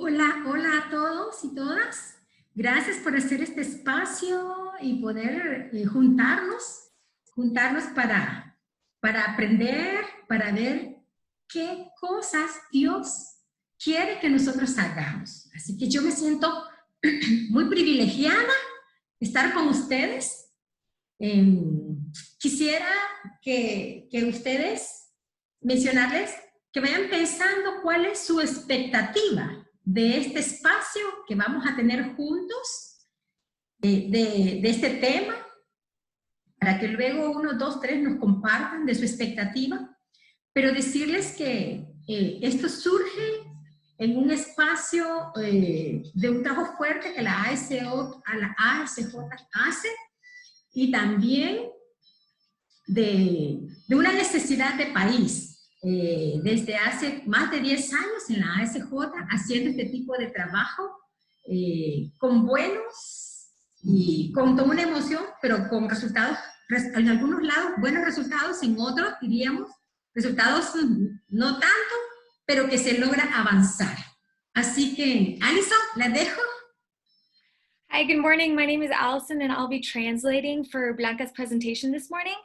Hola, hola a todos y todas. Gracias por hacer este espacio y poder juntarnos para aprender, para ver qué cosas Dios quiere que nosotros hagamos. Así que yo me siento muy privilegiada de estar con ustedes. Eh, Quisiera que ustedes mencionarles que vayan pensando cuál es su expectativa de este espacio que vamos a tener juntos, de este tema, para que luego uno, dos, tres nos compartan de su expectativa, pero decirles que esto surge en un espacio de un trabajo fuerte que la ASJ hace y también de una necesidad de país. Desde hace más de 10 años en la ASJ haciendo este tipo de trabajo con buenos y con toda una emoción, pero con resultados, en algunos lados buenos resultados, en otros diríamos resultados no tanto, pero que se logra avanzar. Así que, Alison, la dejo. Hi, good morning. My name is Allison and I'll be translating for Blanca's presentation this morning.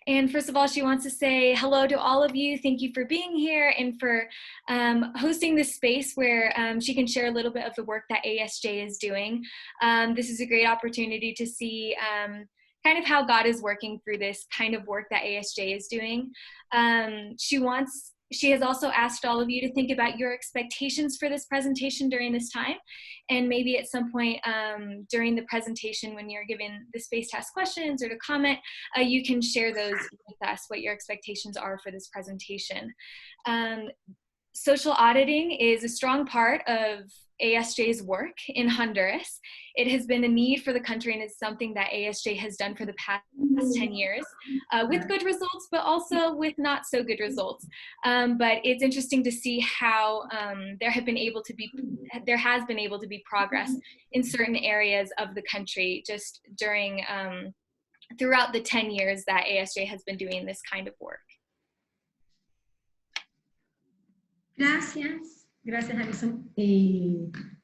And first of all, she wants to say hello to all of you. Thank you for being here and for hosting this space where she can share a little bit of the work that ASJ is doing. This is a great opportunity to see kind of how God is working through this kind of work that ASJ is doing. She has also asked all of you to think about your expectations for this presentation during this time. And maybe at some point during the presentation, when you're given the space to ask questions or to comment, you can share those with us, what your expectations are for this presentation. Social auditing is a strong part of ASJ's work in Honduras. It has been a need for the country and it's something that ASJ has done for the past 10 years with good results, but also with not so good results. But it's interesting to see how there has been able to be progress in certain areas of the country just during throughout the 10 years that ASJ has been doing this kind of work. Gracias, gracias Alison.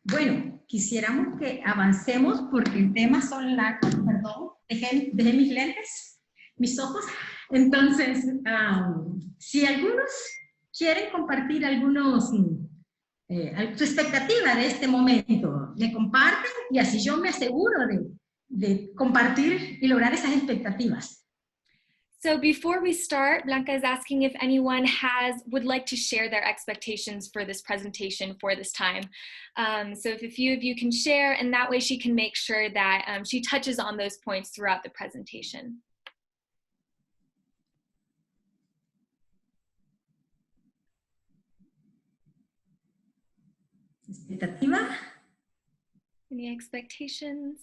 Bueno, quisiéramos que avancemos porque el tema son largos, perdón, dejé mis lentes, mis ojos. Entonces, si algunos quieren compartir su expectativa de este momento, me comparten y así yo me aseguro de compartir y lograr esas expectativas. So before we start, Blanca is asking if anyone would like to share their expectations for this presentation for this time. So if a few of you can share, and that way she can make sure that she touches on those points throughout the presentation. ¿Expectativa? Any expectations?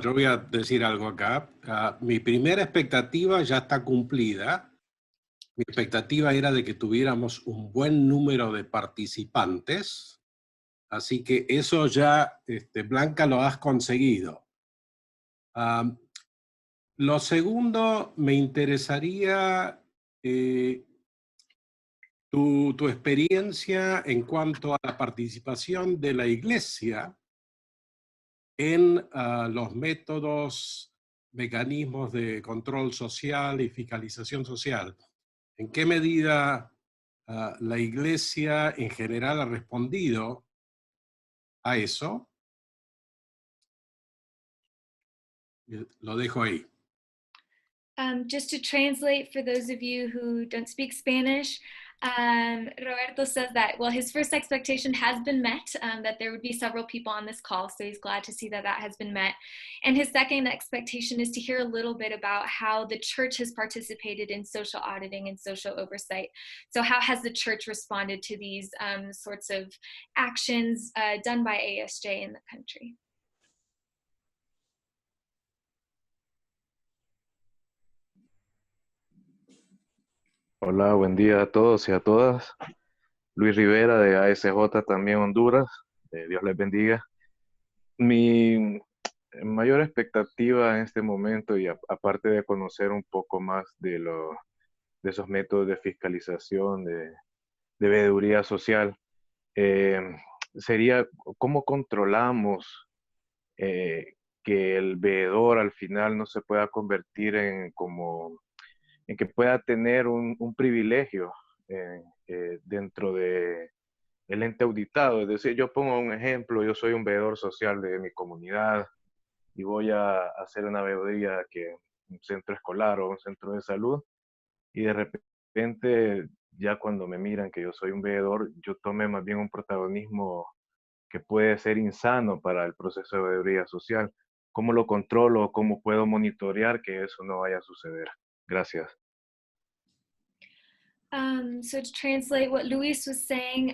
Yo voy a decir algo acá. Mi primera expectativa ya está cumplida. Mi expectativa era de que tuviéramos un buen número de participantes. Así que eso ya, Blanca, lo has conseguido. Lo segundo, me interesaría tu experiencia en cuanto a la participación de la Iglesia en los mecanismos de control social y fiscalización social. ¿En qué medida la Iglesia en general ha respondido a eso? Lo dejo ahí. Just to translate for those of you who don't speak Spanish, Roberto says that, well, his first expectation has been met, that there would be several people on this call, so he's glad to see that that has been met. And his second expectation is to hear a little bit about how the church has participated in social auditing and social oversight. So how has the church responded to these sorts of actions done by ASJ in the country? Hola, buen día a todos y a todas. Luis Rivera de ASJ también Honduras. Dios les bendiga. Mi mayor expectativa en este momento, y aparte de conocer un poco más de esos métodos de fiscalización, de veeduría social. Sería cómo controlamos que el veedor al final no se pueda convertir en que pueda tener un privilegio dentro de el ente auditado. Es decir, yo pongo un ejemplo, yo soy un veedor social de mi comunidad y voy a hacer una veeduría que un centro escolar o un centro de salud, y de repente ya cuando me miran que yo soy un veedor, yo tome más bien un protagonismo que puede ser insano para el proceso de veeduría social. ¿Cómo lo controlo? ¿Cómo puedo monitorear que eso no vaya a suceder? Gracias. So to translate, what Luis was saying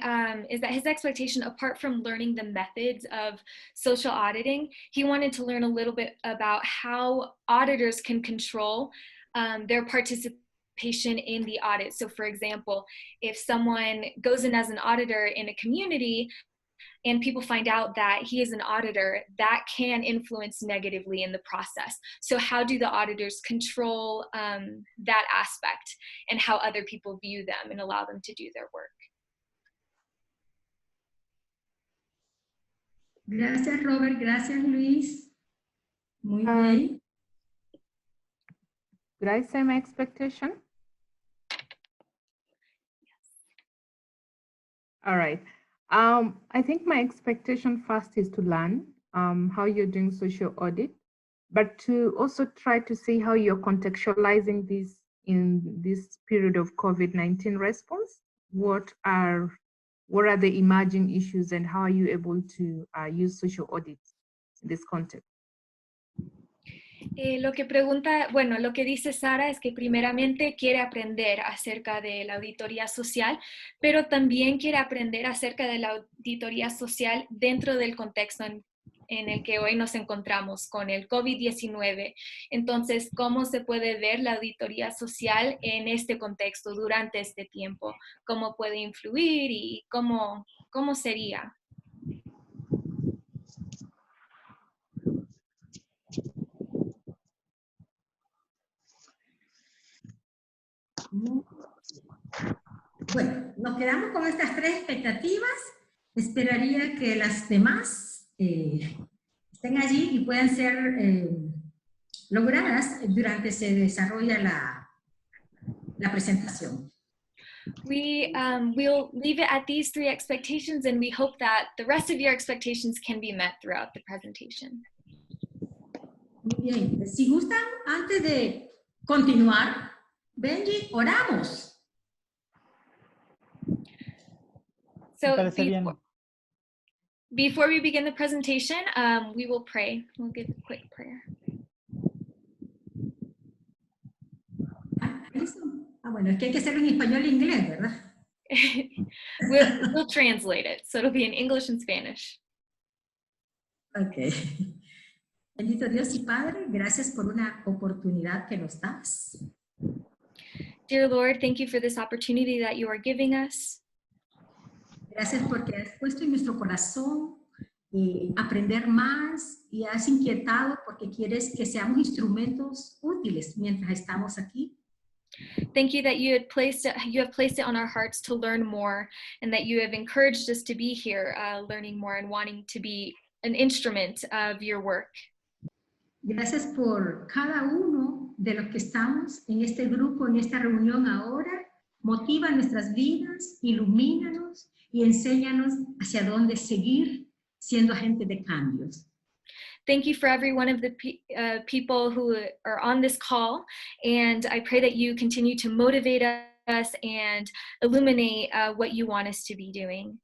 is that his expectation, apart from learning the methods of social auditing, he wanted to learn a little bit about how auditors can control their participation in the audit. So for example, if someone goes in as an auditor in a community and people find out that he is an auditor, that can influence negatively in the process. So how do the auditors control that aspect and how other people view them and allow them to do their work? Gracias, Robert. Gracias, Luis. Muy bien. Could I say my expectation? Yes. All right. I think my expectation first is to learn how you're doing social audit, but to also try to see how you're contextualizing this in this period of COVID-19 response. What are the emerging issues and how are you able to use social audits in this context? Lo que pregunta, bueno, lo que dice Sara es que primeramente quiere aprender acerca de la auditoría social, pero también quiere aprender acerca de la auditoría social dentro del contexto en el que hoy nos encontramos con el COVID-19. Entonces, ¿cómo se puede ver la auditoría social en este contexto durante este tiempo? ¿Cómo puede influir y cómo sería? Bueno, nos quedamos con estas tres expectativas. Esperaría que las demás estén allí y puedan ser logradas durante se desarrolla la presentación. We'll leave it at these three expectations, and we hope that the rest of your expectations can be met throughout the presentation. Muy bien. Si gustan, antes de continuar, Benji, oramos. So before we begin the presentation, we will pray. We'll give a quick prayer. Bueno, es que hay que hacerlo en español e inglés, ¿verdad? We'll translate it, so it'll be in English and Spanish. Ok. Bendito Dios y Padre, gracias por una oportunidad que nos das. Dear Lord, thank you for this opportunity that you are giving us. Gracias porque has puesto en nuestro corazón aprender más y has inquietado porque quieres que seamos instrumentos útiles mientras estamos aquí. Thank you that you have placed it on our hearts to learn more, and that you have encouraged us to be here learning more and wanting to be an instrument of your work. Gracias por cada uno de los que estamos en este grupo, en esta reunión ahora. Motiva nuestras vidas, ilumínanos y enséñanos hacia dónde seguir siendo agentes de cambios. Thank you for every one of the people who are on this call, and I pray that you continue to motivate us and illuminate what you want us to be doing.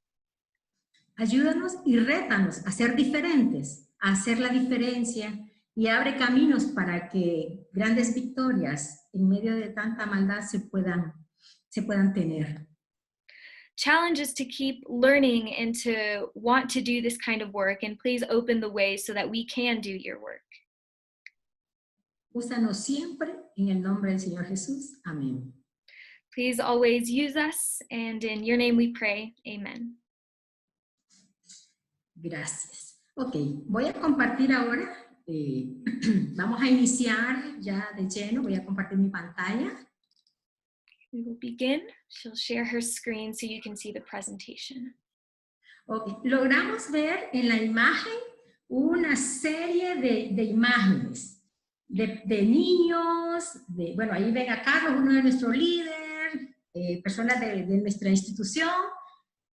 Ayúdanos y rétanos a ser diferentes, a hacer la diferencia, y abre caminos para que grandes victorias en medio de tanta maldad se puedan tener. Challenge us to keep learning and to want to do this kind of work, and please open the way so that we can do your work. Úsanos siempre en el nombre del Señor Jesús. Amén. Please always use us, and in your name we pray. Amen. Gracias. Ok, voy a compartir ahora. Vamos a iniciar ya de lleno. Voy a compartir mi pantalla. We will begin. She'll share her screen so you can see the presentation. Okay. Logramos ver en la imagen una serie de imágenes de niños, bueno, ahí ven a Carlos, uno de nuestros líderes, personas de nuestra institución,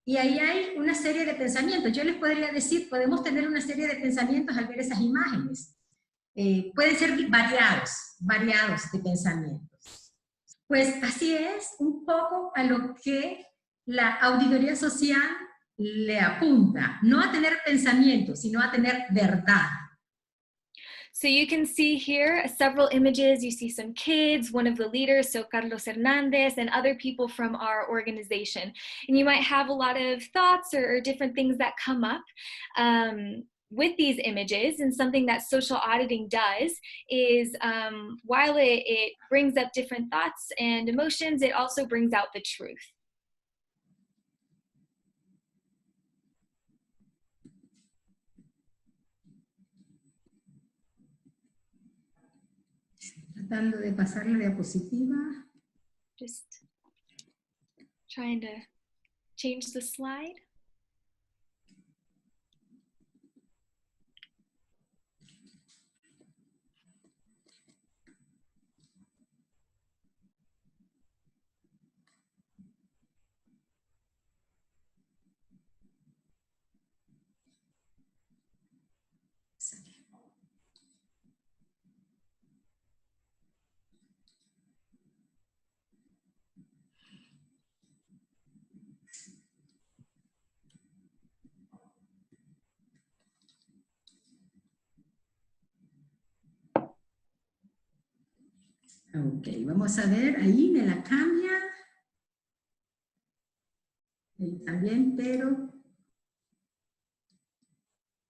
y ahí hay una serie de pensamientos. Yo les podría decir, podemos tener una serie de pensamientos al ver esas imágenes. Pueden ser variados de pensamientos. Pues así es un poco a lo que la auditoría social le apunta, no a tener pensamientos, sino a tener verdad. So you can see here several images. You see some kids, one of the leaders, so Carlos Hernandez, and other people from our organization. And you might have a lot of thoughts or different things that come up with these images. And something that social auditing does is while it brings up different thoughts and emotions, it also brings out the truth. Tratando de pasar la diapositiva. Just trying to change the slide. Ok, vamos a ver, ahí me la cambia. También, pero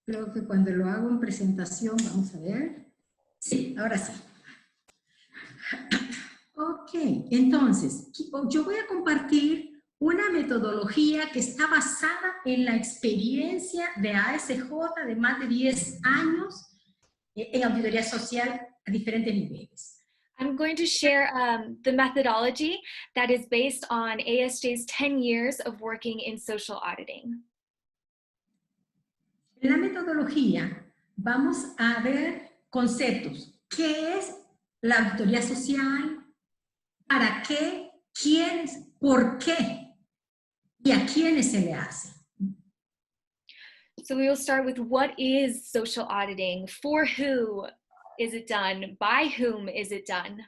creo que cuando lo hago en presentación, vamos a ver. Sí, ahora sí. Ok, entonces, yo voy a compartir una metodología que está basada en la experiencia de ASJ de más de 10 años en auditoría social a diferentes niveles. I'm going to share the methodology that is based on ASJ's 10 years of working in social auditing. En la metodología vamos a ver conceptos. ¿Qué es la auditoría social? ¿Para qué? ¿Quiénes? ¿Por qué? ¿Y a quiénes se le hace? So we will start with what is social auditing, for who is it done, by whom is it done?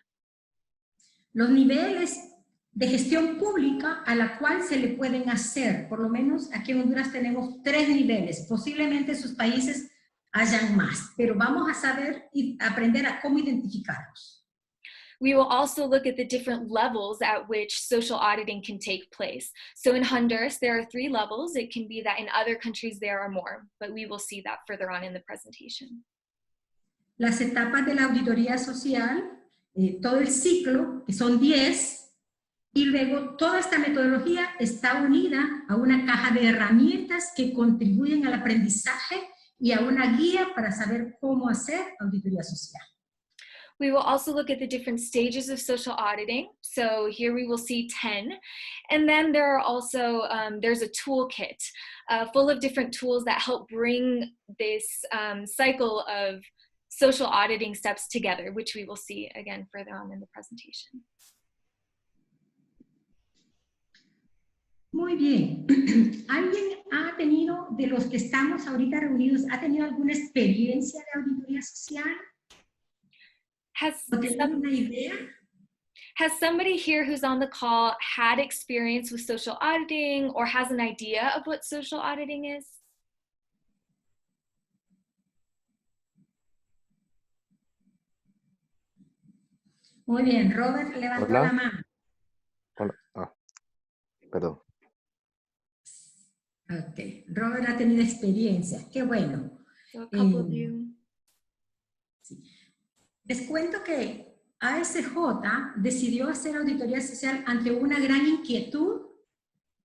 Los niveles de gestión pública a la cual se le pueden hacer, por lo menos aquí en Honduras tenemos 3 niveles, posiblemente en sus países hayan más, pero vamos a saber y aprender a cómo identificarlos. We will also look at the different levels at which social auditing can take place. So in Honduras, there are 3 levels. It can be that in other countries there are more, but we will see that further on in the presentation. Las etapas de la auditoría social, todo el ciclo, que son 10, y luego toda esta metodología está unida a una caja de herramientas que contribuyen al aprendizaje y a una guía para saber cómo hacer auditoría social. We will also look at the different stages of social auditing. So here we will see 10. And then there are also, there's a toolkit full of different tools that help bring this cycle of social auditing steps together, which we will see again further on in the presentation. Muy bien. ¿Alguien ha tenido, de los que estamos ahorita reunidos, ha tenido alguna experiencia de auditoría social? Has somebody here who's on the call had experience with social auditing or has an idea of what social auditing is? Muy bien, Robert levantó la mano. Hola. Ah, perdón. Ok, Robert ha tenido experiencia, qué bueno. So a couple of you. Sí. Les cuento que ASJ decidió hacer auditoría social ante una gran inquietud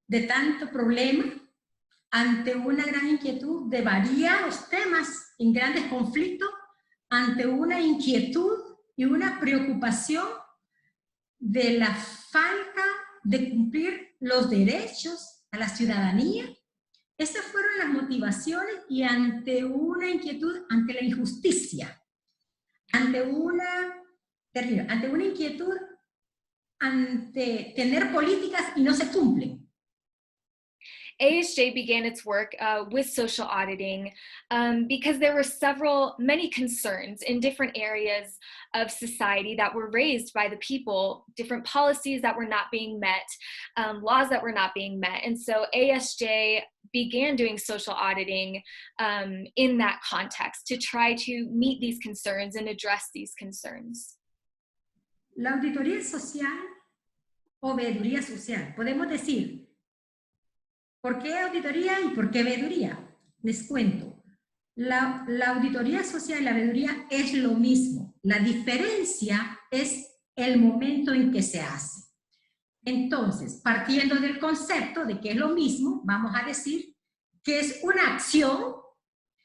de tanto problema, ante una gran inquietud de variados temas en grandes conflictos, ante una inquietud y una preocupación de la falta de cumplir los derechos a la ciudadanía. Estas fueron las motivaciones y ante una inquietud, ante la injusticia, ante una inquietud, ante tener políticas y no se cumplen. ASJ began its work with social auditing because there were many concerns in different areas of society that were raised by the people, different policies that were not being met, laws that were not being met. And so ASJ began doing social auditing in that context to try to meet these concerns and address these concerns. La auditoría social o veeduría social, podemos decir, ¿por qué auditoría y por qué veeduría? Les cuento. La auditoría social y la veeduría es lo mismo. La diferencia es el momento en que se hace. Entonces, partiendo del concepto de que es lo mismo, vamos a decir que es una acción,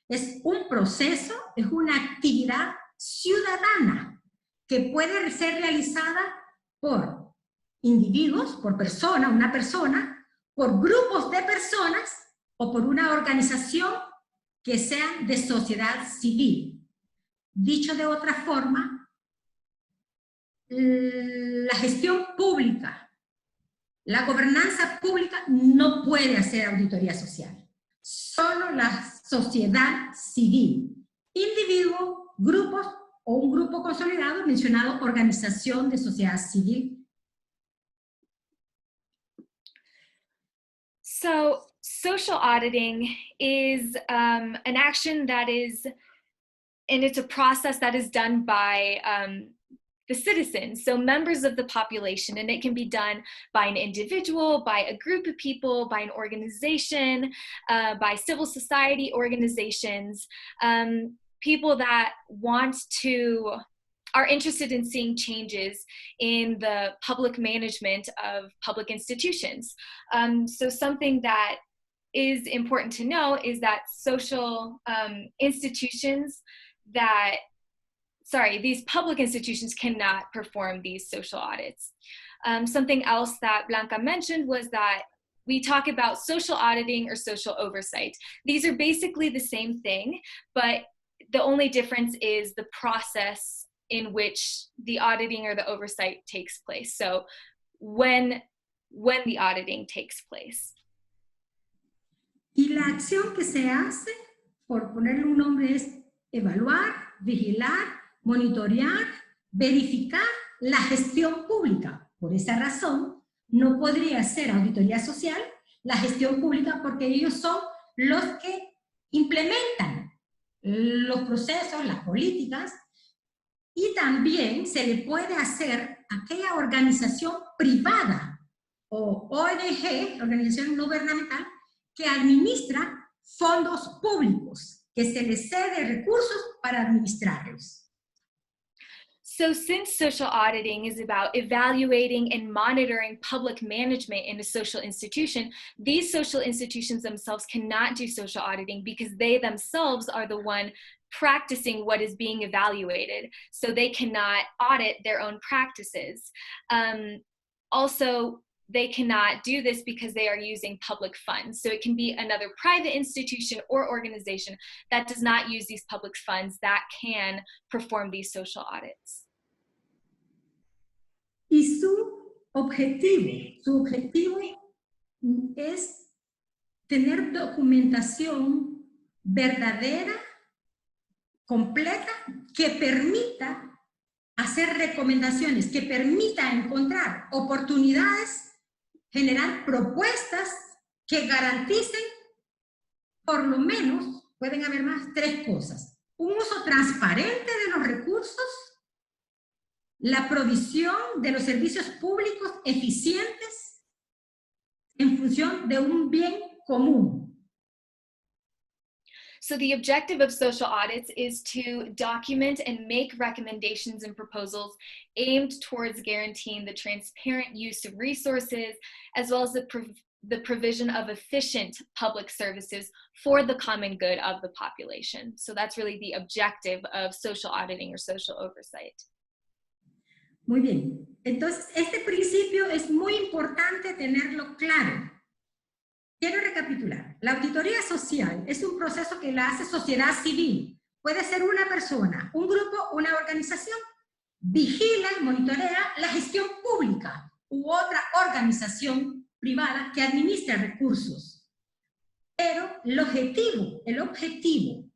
es un proceso, es una actividad ciudadana que puede ser realizada por individuos, por persona, una persona, por grupos de personas o por una organización que sean de sociedad civil. Dicho de otra forma, la gestión pública, la gobernanza pública no puede hacer auditoría social. Solo la sociedad civil, individuos, grupos o un grupo consolidado mencionado organización de sociedad civil. So social auditing is an action that is, and it's a process that is done by the citizens, so members of the population, and it can be done by an individual, by a group of people, by an organization, by civil society organizations, people that are interested in seeing changes in the public management of public institutions. So something that is important to know is that these public institutions cannot perform these social audits. Something else that Blanca mentioned was that we talk about social auditing or social oversight. These are basically the same thing, but the only difference is the process in which the auditing or the oversight takes place. So when the auditing takes place. Y la acción que se hace, por ponerle un nombre, es evaluar, vigilar, monitorear, verificar la gestión pública. Por esa razón, no podría ser auditoría social la gestión pública porque ellos son los que implementan los procesos, las políticas. Y también se le puede hacer a aquella organización privada o ONG, organización no gubernamental, que administra fondos públicos, que se les cede recursos para administrarlos. So since social auditing is about evaluating and monitoring public management in a social institution, these social institutions themselves cannot do social auditing because they themselves are the one practicing what is being evaluated. So they cannot audit their own practices. Also, they cannot do this because they are using public funds. So it can be another private institution or organization that does not use these public funds that can perform these social audits. Y su objetivo es tener documentación verdadera, completa, que permita hacer recomendaciones, que permita encontrar oportunidades, generar propuestas que garanticen, por lo menos, pueden haber más, 3 cosas. Un uso transparente de los recursos, la provisión de los servicios públicos eficientes en función de un bien común. So the objective of social audits is to document and make recommendations and proposals aimed towards guaranteeing the transparent use of resources, as well as the provision of efficient public services for the common good of the population. So that's really the objective of social auditing or social oversight. Muy bien. Entonces, este principio es muy importante tenerlo claro. Quiero recapitular. La auditoría social es un proceso que la hace sociedad civil. Puede ser una persona, un grupo, una organización. Vigila, monitorea la gestión pública u otra organización privada que administra recursos. Pero el objetivo,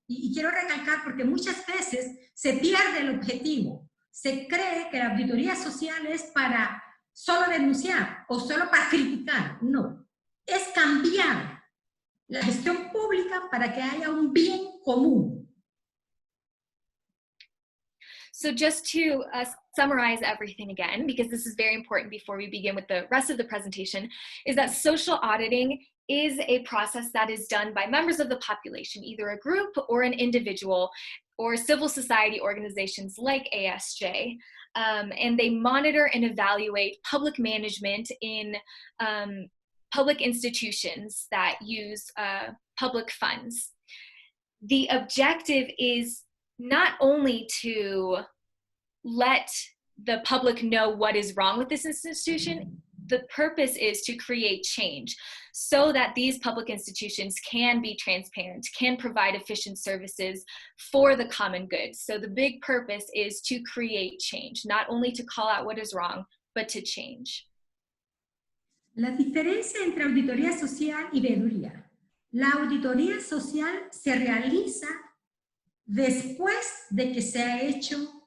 y quiero recalcar porque muchas veces se pierde el objetivo. Se cree que la auditoría social es para solo denunciar o solo para criticar. No, es cambiar la gestión pública para que haya un bien común. So just to summarize everything again, because this is very important before we begin with the rest of the presentation, is that social auditing is a process that is done by members of the population, either a group or an individual, or civil society organizations like ASJ, and they monitor and evaluate public management in public institutions that use public funds. The objective is not only to let the public know what is wrong with this institution, the purpose is to create change so that these public institutions can be transparent, can provide efficient services for the common good. So the big purpose is to create change, not only to call out what is wrong, but to change. La diferencia entre auditoría social y veeduría. La auditoría social se realiza después de que se ha hecho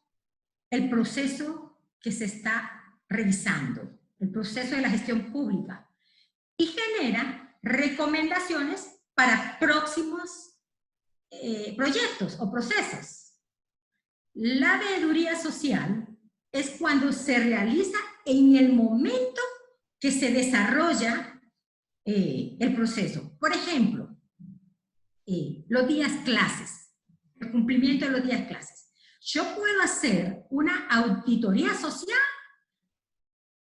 el proceso que se está revisando, el proceso de la gestión pública, y genera recomendaciones para próximos proyectos o procesos. La veeduría social es cuando se realiza en el momento que se desarrolla el proceso. Por ejemplo, los días clases, el cumplimiento de los días clases. Yo puedo hacer una auditoría social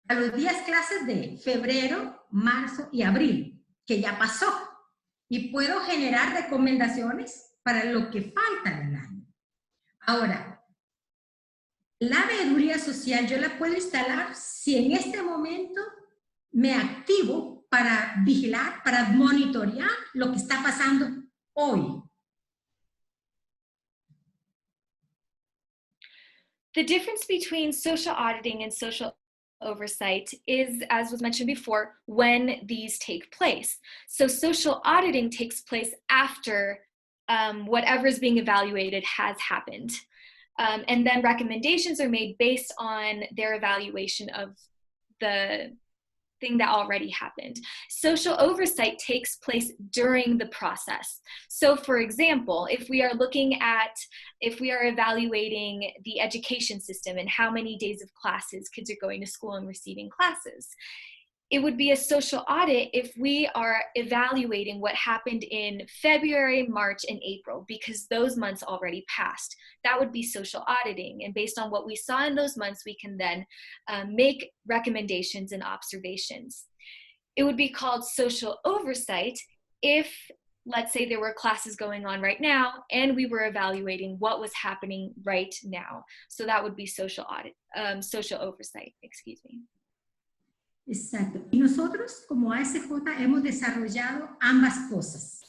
a los días clases de febrero, marzo y abril, que ya pasó, y puedo generar recomendaciones para lo que falta del año. Ahora, la veeduría social yo la puedo instalar si en este momento me activo para vigilar, para monitorear lo que está pasando hoy. The difference between social auditing and social oversight is, as was mentioned before, when these take place. So social auditing takes place after whatever is being evaluated has happened. And then recommendations are made based on their evaluation of the thing that already happened. Social oversight takes place during the process. So for example, if we are evaluating the education system and how many days of classes kids are going to school and receiving classes, it would be a social audit if we are evaluating what happened in February, March, and April, because those months already passed. That would be social auditing. And based on what we saw in those months, we can then make recommendations and observations. It would be called social oversight if, let's say, there were classes going on right now and we were evaluating what was happening right now. So that would be social oversight, excuse me. Exacto. Y nosotros, como ASJ, hemos desarrollado ambas cosas,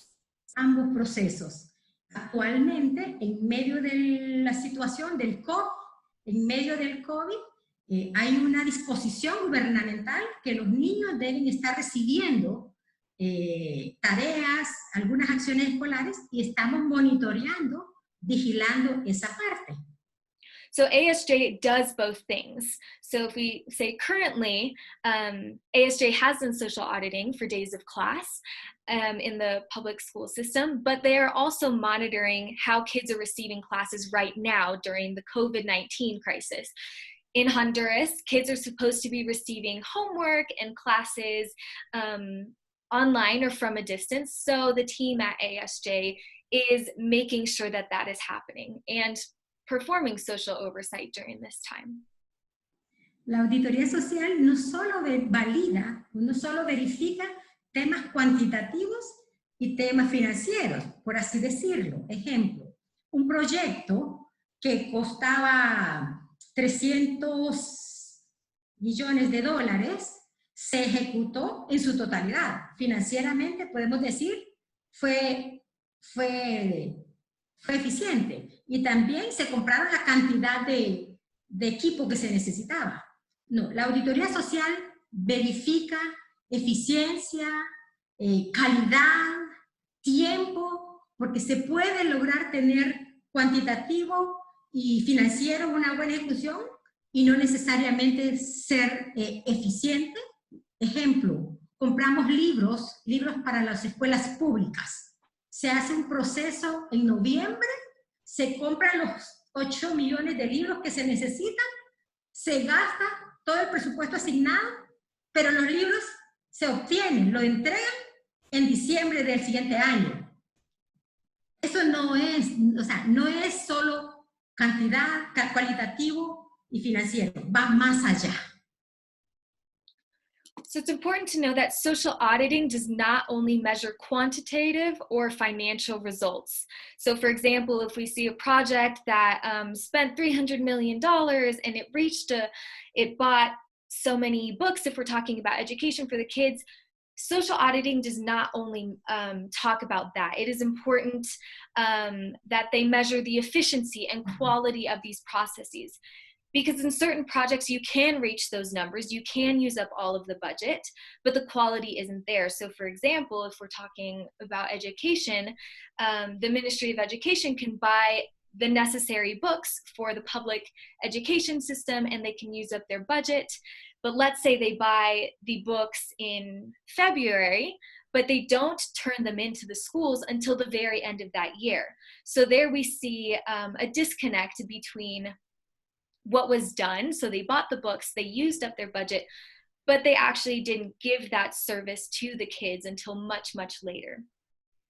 ambos procesos. Actualmente, en medio de la situación del COVID, hay una disposición gubernamental que los niños deben estar recibiendo tareas, algunas acciones escolares, y estamos monitoreando, vigilando esa parte. So ASJ does both things. So if we say currently, ASJ has done social auditing for days of class in the public school system, but they are also monitoring how kids are receiving classes right now during the COVID-19 crisis. In Honduras, kids are supposed to be receiving homework and classes online or from a distance. So the team at ASJ is making sure that that is happening and performing social oversight during this time. La auditoría social no solo valida, no solo verifica temas cuantitativos y temas financieros, por así decirlo. Ejemplo, un proyecto que costaba $300 millones de dólares se ejecutó en su totalidad. Financieramente, podemos decir, fue eficiente. Y también se compraron la cantidad de equipo que se necesitaba. No, la auditoría social verifica eficiencia, calidad, tiempo, porque se puede lograr tener cuantitativo y financiero una buena ejecución y no necesariamente ser eficiente. Ejemplo, compramos libros para las escuelas públicas. Se hace un proceso en noviembre, se compran los 8 millones de libros que se necesitan, se gasta todo el presupuesto asignado, pero los libros se obtienen, lo entregan en diciembre del siguiente año. Eso no es, o sea, no es solo cantidad, cualitativo y financiero, va más allá. So it's important to know that social auditing does not only measure quantitative or financial results. So for example, if we see a project that spent $300 million and it bought so many books, if we're talking about education for the kids, social auditing does not only talk about that. It is important that they measure the efficiency and quality of these processes. Because in certain projects, you can reach those numbers, you can use up all of the budget, but the quality isn't there. So for example, if we're talking about education, the Ministry of Education can buy the necessary books for the public education system and they can use up their budget. But let's say they buy the books in February, but they don't turn them into the schools until the very end of that year. So there we see a disconnect between what was done. So they bought the books, they used up their budget, but they actually didn't give that service to the kids until much, much later.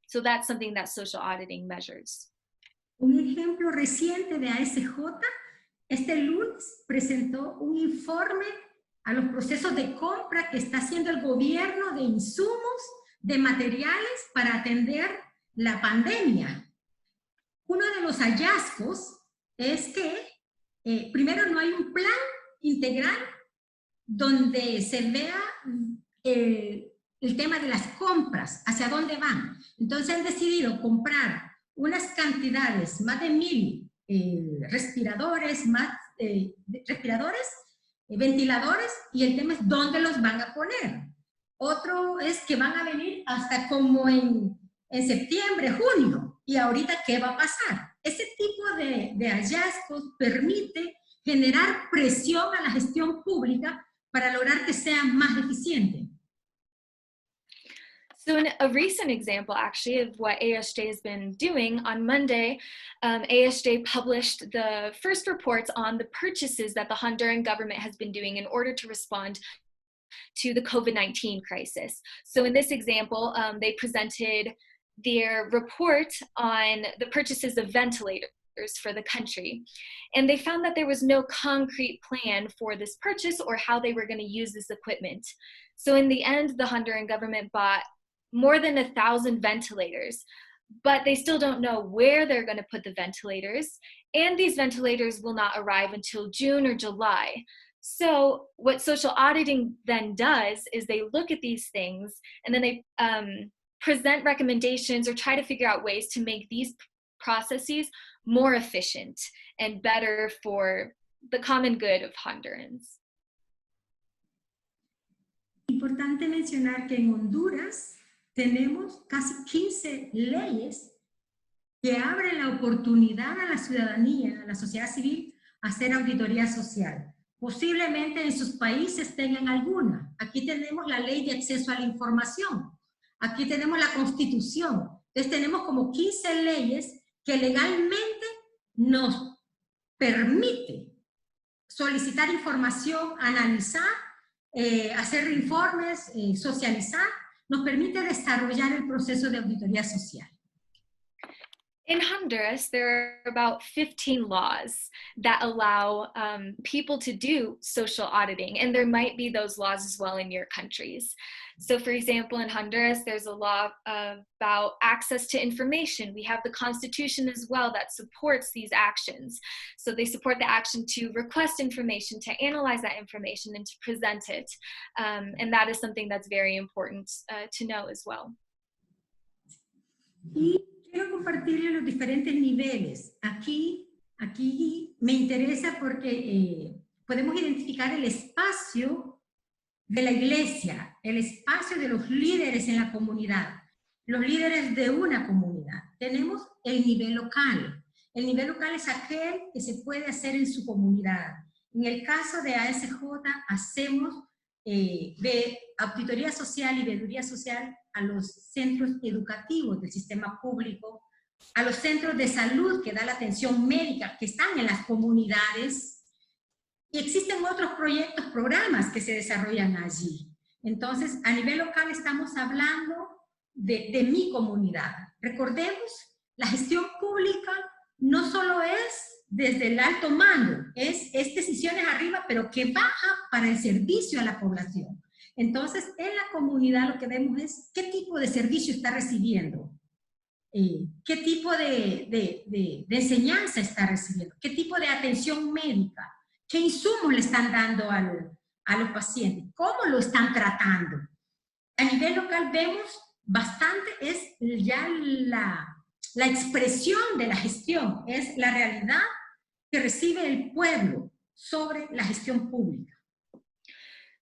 So that's something that social auditing measures. Un ejemplo reciente de ASJ, este lunes presentó un informe a los procesos de compra que está haciendo el gobierno de insumos, de materiales para atender la pandemia. Uno de los hallazgos es que primero, no hay un plan integral donde se vea el tema de las compras, hacia dónde van. Entonces han decidido comprar unas cantidades, más de 1,000 respiradores, ventiladores, y el tema es dónde los van a poner. Otro es que van a venir hasta como en septiembre, junio, y ahorita ¿qué va a pasar? Ese tipo de hallazgos permite generar presión a la gestión pública para lograr que sea más eficiente. So in a recent example, actually, of what ASJ has been doing, on Monday, ASJ published the first reports on the purchases that the Honduran government has been doing in order to respond to the COVID-19 crisis. So in this example, they presented their report on the purchases of ventilators for the country. And they found that there was no concrete plan for this purchase or how they were going to use this equipment. So in the end, the Honduran government bought more than 1,000 ventilators, but they still don't know where they're going to put the ventilators. And these ventilators will not arrive until June or July. So what social auditing then does is they look at these things and then they present recommendations or try to figure out ways to make these processes more efficient and better for the common good of Hondurans. Importante mencionar que en Honduras tenemos casi 15 leyes que abren la oportunidad a la ciudadanía, a la sociedad civil, a hacer auditoría social. Posiblemente en sus países tengan alguna. Aquí tenemos la Ley de Acceso a la Información. Aquí tenemos la Constitución. Entonces tenemos como 15 leyes que legalmente nos permite solicitar información, analizar, hacer informes, socializar, nos permite desarrollar el proceso de auditoría social. In Honduras, there are about 15 laws that allow people to do social auditing, and there might be those laws as well in your countries. So for example, in Honduras, there's a law about access to information. We have the Constitution as well that supports these actions. So they support the action to request information, to analyze that information, and to present it. And that is something that's very important to know as well. Quiero compartirle los diferentes niveles. Aquí me interesa porque podemos identificar el espacio de la iglesia, el espacio de los líderes en la comunidad, los líderes de una comunidad. Tenemos el nivel local. El nivel local es aquel que se puede hacer en su comunidad. En el caso de ASJ hacemos de auditoría social y veeduría social a los centros educativos del sistema público, a los centros de salud que da la atención médica que están en las comunidades, y existen otros proyectos, programas que se desarrollan allí. Entonces, a nivel local estamos hablando de mi comunidad. Recordemos, la gestión pública no solo es desde el alto mando, es decisiones arriba, pero que baja para el servicio a la población. Entonces, en la comunidad lo que vemos es qué tipo de servicio está recibiendo, qué tipo de enseñanza está recibiendo, qué tipo de atención médica, qué insumos le están dando a los pacientes, cómo lo están tratando. A nivel local vemos bastante, es ya la expresión de la gestión, es la realidad que recibe el pueblo sobre la gestión pública.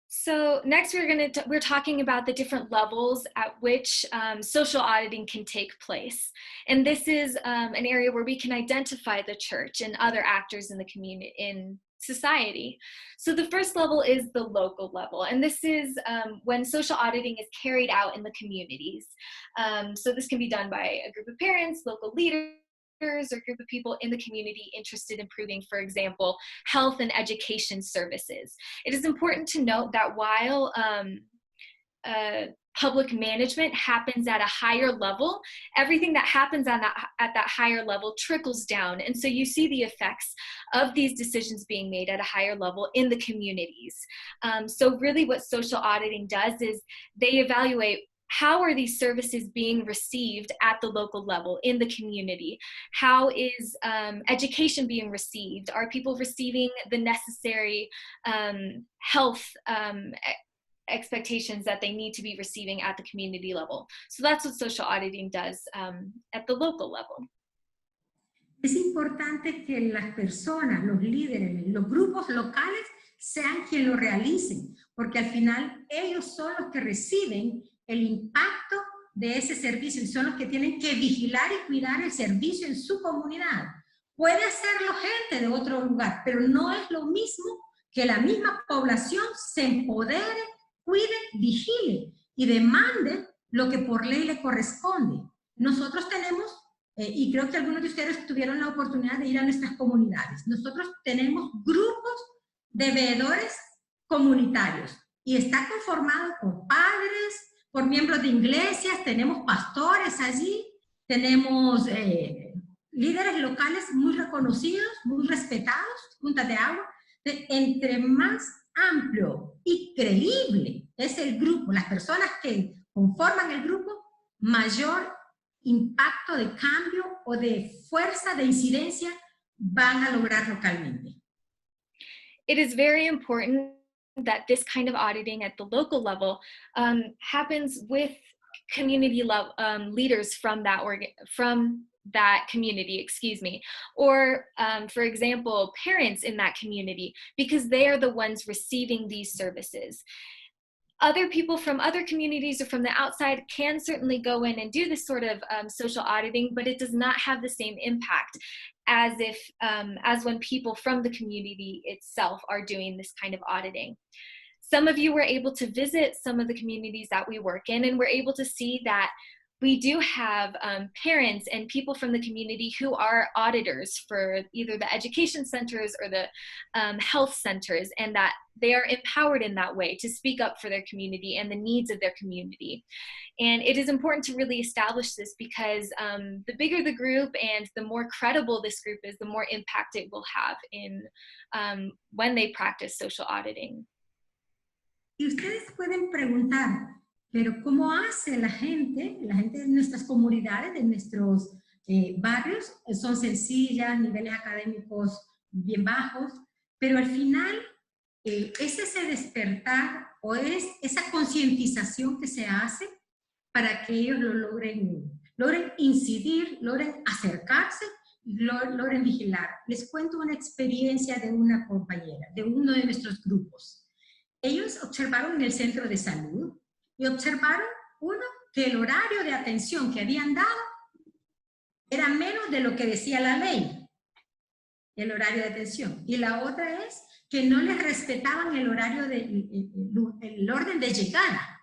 So next we're talking about the different levels at which social auditing can take place. And this is an area where we can identify the church and other actors in the community, in society. So the first level is the local level, and this is when social auditing is carried out in the communities. So this can be done by a group of parents, local leaders, or group of people in the community interested in improving, for example, health and education services. It is important to note that while public management happens at a higher level, everything that happens at that higher level trickles down. And so you see the effects of these decisions being made at a higher level in the communities. So really what social auditing does is they evaluate how are these services being received at the local level in the community? How is education being received? Are people receiving the necessary health expectations that they need to be receiving at the community level? So that's what social auditing does at the local level. Es importante que las personas, los líderes, los grupos locales sean quienes lo realicen, porque al final ellos son los que reciben el impacto de ese servicio y son los que tienen que vigilar y cuidar el servicio en su comunidad. Puede hacerlo gente de otro lugar, pero no es lo mismo que la misma población se empodere, cuide, vigile y demande lo que por ley le corresponde. Nosotros tenemos, y creo que algunos de ustedes tuvieron la oportunidad de ir a nuestras comunidades, nosotros tenemos grupos de veedores comunitarios y está conformado por padres, por miembros de iglesias, tenemos pastores allí, tenemos líderes locales muy reconocidos, muy respetados, juntas de agua. Entre más amplio y creíble es el grupo, las personas que conforman el grupo, mayor impacto de cambio o de fuerza de incidencia van a lograr localmente. It is very important that this kind of auditing at the local level happens with community leaders from that community, excuse me, or for example, parents in that community, because they are the ones receiving these services. Other people from other communities or from the outside can certainly go in and do this sort of social auditing, but it does not have the same impact as when people from the community itself are doing this kind of auditing. Some of you were able to visit some of the communities that we work in, and we're able to see that we do have parents and people from the community who are auditors for either the education centers or the health centers, and that they are empowered in that way to speak up for their community and the needs of their community. And it is important to really establish this because the bigger the group and the more credible this group is, the more impact it will have in when they practice social auditing. Y ustedes pueden preguntar, pero ¿cómo hace la gente de nuestras comunidades, de nuestros barrios? Son sencillas, niveles académicos bien bajos, pero al final es ese despertar o es esa concientización que se hace para que ellos lo logren incidir, logren acercarse, logren vigilar. Les cuento una experiencia de una compañera, de uno de nuestros grupos. Ellos observaron en el centro de salud y observaron, uno, que el horario de atención que habían dado era menos de lo que decía la ley, el horario de atención. Y la otra es que no les respetaban el horario, el orden de llegada.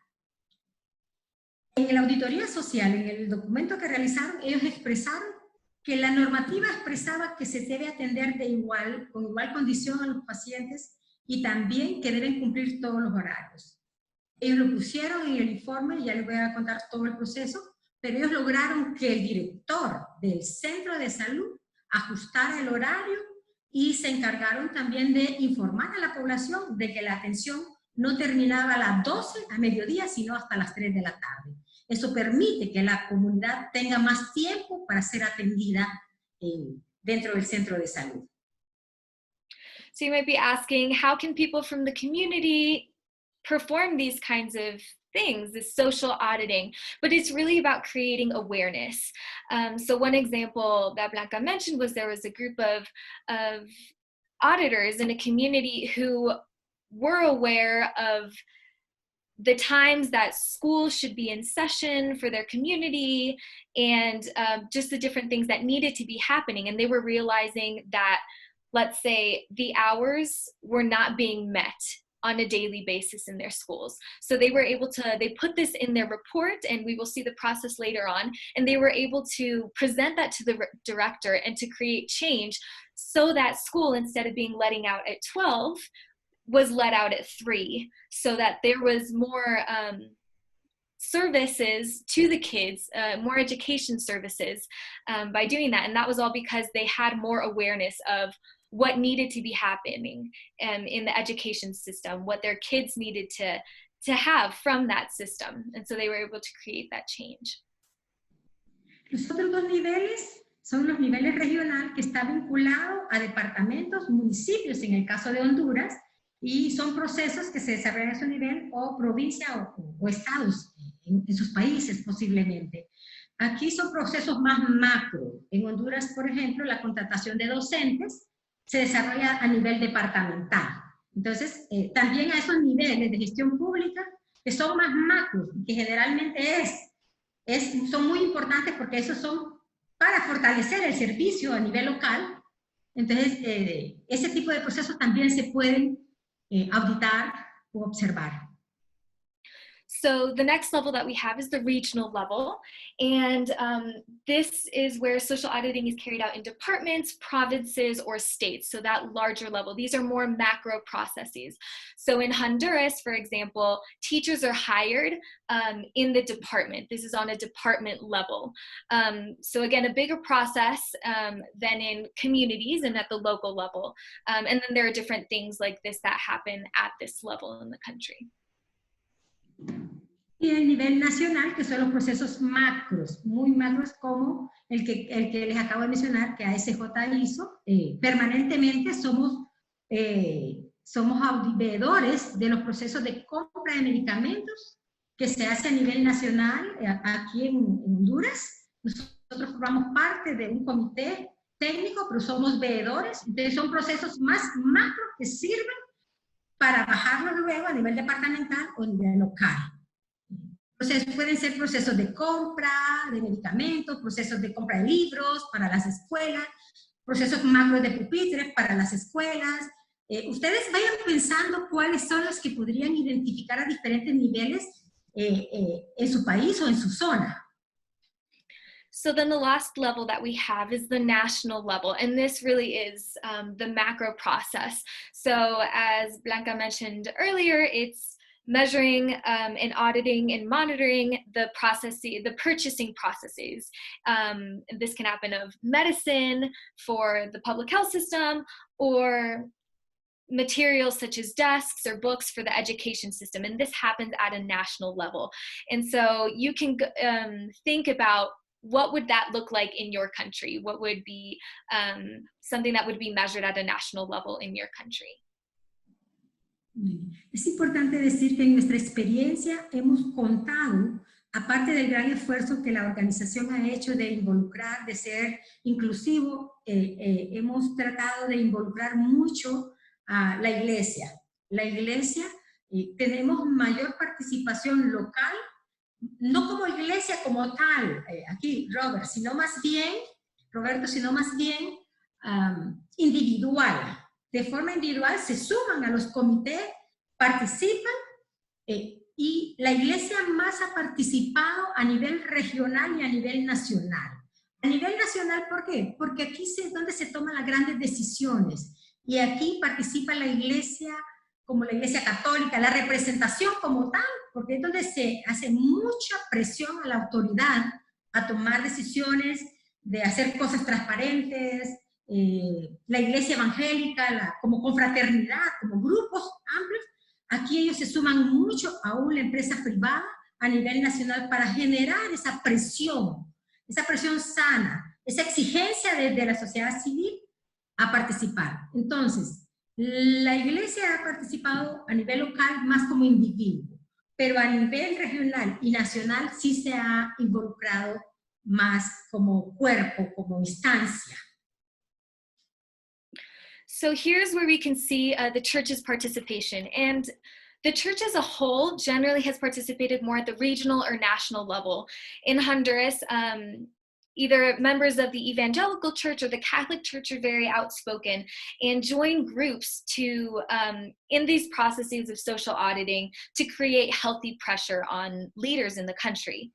En la auditoría social, en el documento que realizaron, ellos expresaron que la normativa expresaba que se debe atender con igual condición a los pacientes y también que deben cumplir todos los horarios. Ellos lo pusieron en el informe, ya les voy a contar todo el proceso, pero ellos lograron que el director del centro de salud ajustara el horario y se encargaron también de informar a la población de que la atención no terminaba a las 12 a mediodía, sino hasta las 3 de la tarde. Eso permite que la comunidad tenga más tiempo para ser atendida dentro del centro de salud. So you might be asking, how can people from the community perform these kinds of things, this social auditing? But it's really about creating awareness. So one example that Blanca mentioned was there was a group of auditors in a community who were aware of the times that schools should be in session for their community and just the different things that needed to be happening. And they were realizing that, let's say, the hours were not being met on a daily basis in their schools. So they were able to, they put this in their report, and we will see the process later on, and they were able to present that to the director and to create change so that school, instead of being letting out at 12, was let out at 3, so that there was more services to the kids, more education services by doing that. And that was all because they had more awareness of what needed to be happening in the education system, what their kids needed to have from that system. And so they were able to create that change. Los otros dos niveles son los niveles regional, que está vinculado a departamentos, municipios, en el caso de Honduras, y son procesos que se desarrollan a su nivel, o provincia o estados en sus países posiblemente. Aquí son procesos más macro. En Honduras, por ejemplo, la contratación de docentes se desarrolla a nivel departamental. Entonces, también a esos niveles de gestión pública, que son más macros, que generalmente son muy importantes porque esos son para fortalecer el servicio a nivel local. Entonces, ese tipo de procesos también se pueden auditar o observar. So the next level that we have is the regional level, and this is where social auditing is carried out in departments, provinces, or states, so that larger level. These are more macro processes. So in Honduras, for example, teachers are hired in the department. This is on a department level. So again, a bigger process than in communities and at the local level. And then there are different things like this that happen at this level in the country. Y el nivel nacional, que son los procesos macros, muy macros, como el que les acabo de mencionar, que ASJ hizo. Permanentemente somos veedores de los procesos de compra de medicamentos que se hace a nivel nacional aquí en Honduras. Nosotros formamos parte de un comité técnico, pero somos veedores. Entonces son procesos más macros que sirven para bajarlos luego a nivel departamental o a nivel local. Entonces pueden ser procesos de compra de medicamentos, procesos de compra de libros para las escuelas, procesos macros de pupitres para las escuelas. Ustedes vayan pensando cuáles son los que podrían identificar a diferentes niveles en su país o en su zona. So then the last level that we have is the national level, and this really is the macro process. So as Blanca mentioned earlier, it's measuring and auditing and monitoring the purchasing processes. This can happen of medicine for the public health system, or materials such as desks or books for the education system, and this happens at a national level. And so you can think about what would that look like in your country? What would be something that would be measured at a national level in your country? Es importante decir que en nuestra experiencia hemos contado, aparte del gran esfuerzo que la organización ha hecho de involucrar, de ser inclusivo, hemos tratado de involucrar mucho a la iglesia. La iglesia, tenemos mayor participación local, no como iglesia como tal, aquí Roberto, sino más bien individual. De forma individual se suman a los comités, participan, y la iglesia más ha participado a nivel regional y a nivel nacional. A nivel nacional, ¿por qué? Porque aquí es donde se toman las grandes decisiones, y aquí participa la iglesia como la iglesia católica, la representación como tal, porque es donde se hace mucha presión a la autoridad a tomar decisiones, de hacer cosas transparentes. La iglesia evangélica, como confraternidad, como grupos amplios, aquí ellos se suman mucho, aún la empresa privada a nivel nacional, para generar esa presión sana, esa exigencia desde la sociedad civil a participar. Entonces, la iglesia ha participado a nivel local más como individuo, pero a nivel regional y nacional sí se ha involucrado más como cuerpo, como instancia. So here's where we can see the church's participation. And the church as a whole generally has participated more at the regional or national level. In Honduras, either members of the evangelical church or the Catholic church are very outspoken and join groups to, in these processes of social auditing, to create healthy pressure on leaders in the country.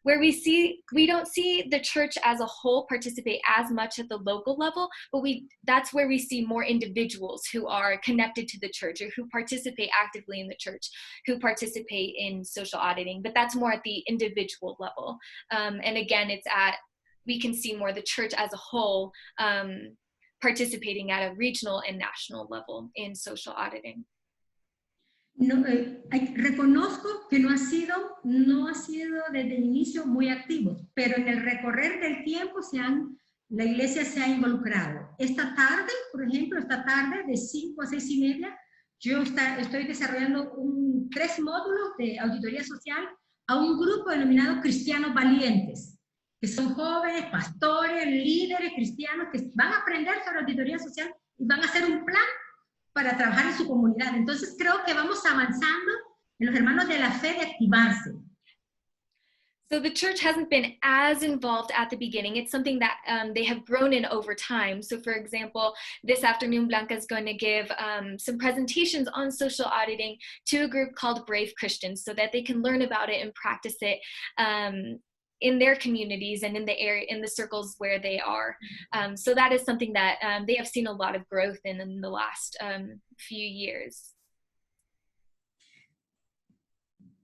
Where we don't see the church as a whole participate as much at the local level, but that's where we see more individuals who are connected to the church, or who participate actively in the church, who participate in social auditing, but that's more at the individual level. And again, we can see more the church as a whole participating at a regional and national level in social auditing. No, reconozco que no ha sido desde el inicio muy activo, pero en el recorrer del tiempo la iglesia se ha involucrado. Esta tarde, por ejemplo, de 5 a 6 y media, yo estoy desarrollando 3 módulos de auditoría social a un grupo denominado Cristianos Valientes, que son jóvenes, pastores, líderes cristianos que van a aprender sobre auditoría social y van a hacer un plan para trabajar en su comunidad. Entonces creo que vamos avanzando en los hermanos de la fe de activarse. So the church hasn't been as involved at the beginning. It's something that they have grown in over time. So for example, this afternoon, Blanca is going to give some presentations on social auditing to a group called Brave Christians, so that they can learn about it and practice it in their communities and in the circles where they are. So that is something that they have seen a lot of growth in the last few years.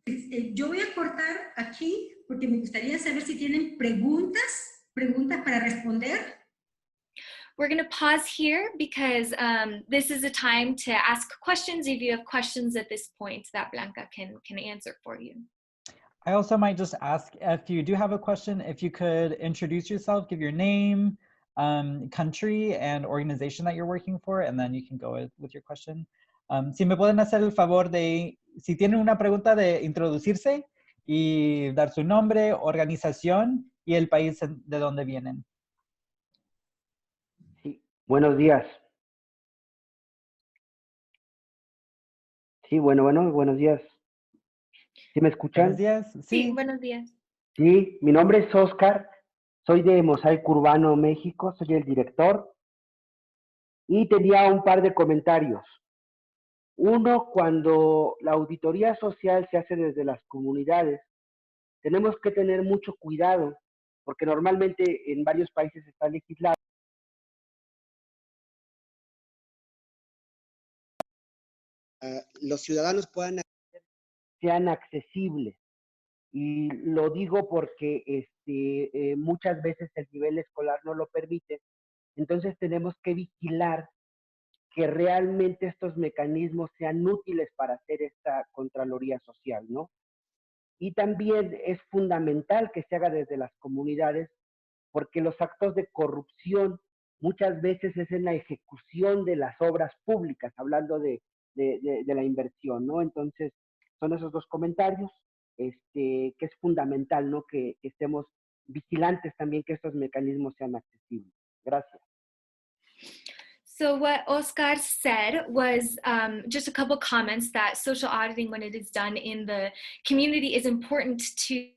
Yo voy a cortar aquí porque me gustaría saber si tienen preguntas para responder. We're going to pause here because this is a time to ask questions if you have questions at this point that Blanca can answer for you. I also might just ask, if you do have a question, if you could introduce yourself, give your name, country, and organization that you're working for, and then you can go with your question. Si me pueden hacer el favor de, si tienen una pregunta, de introducirse y dar su nombre, organización y el país de donde vienen. Sí, buenos días. Sí, buenos días. ¿Sí me escuchan? Buenos días. Sí, buenos días. Sí, mi nombre es Oscar, soy de Mosaico Urbano, México, soy el director y tenía un par de comentarios. Uno, cuando la auditoría social se hace desde las comunidades, tenemos que tener mucho cuidado porque normalmente en varios países está legislado. Los ciudadanos puedan sean accesibles. Y lo digo porque muchas veces el nivel escolar no lo permite. Entonces tenemos que vigilar que realmente estos mecanismos sean útiles para hacer esta Contraloría Social, ¿no? Y también es fundamental que se haga desde las comunidades, porque los actos de corrupción muchas veces es en la ejecución de las obras públicas, hablando de la inversión, ¿no? Entonces, son esos dos comentarios, que es fundamental, ¿no? Que estemos vigilantes también que estos mecanismos sean accesibles. Gracias. So what Oscar said was just a couple comments that social auditing, when it is done in the community, is important to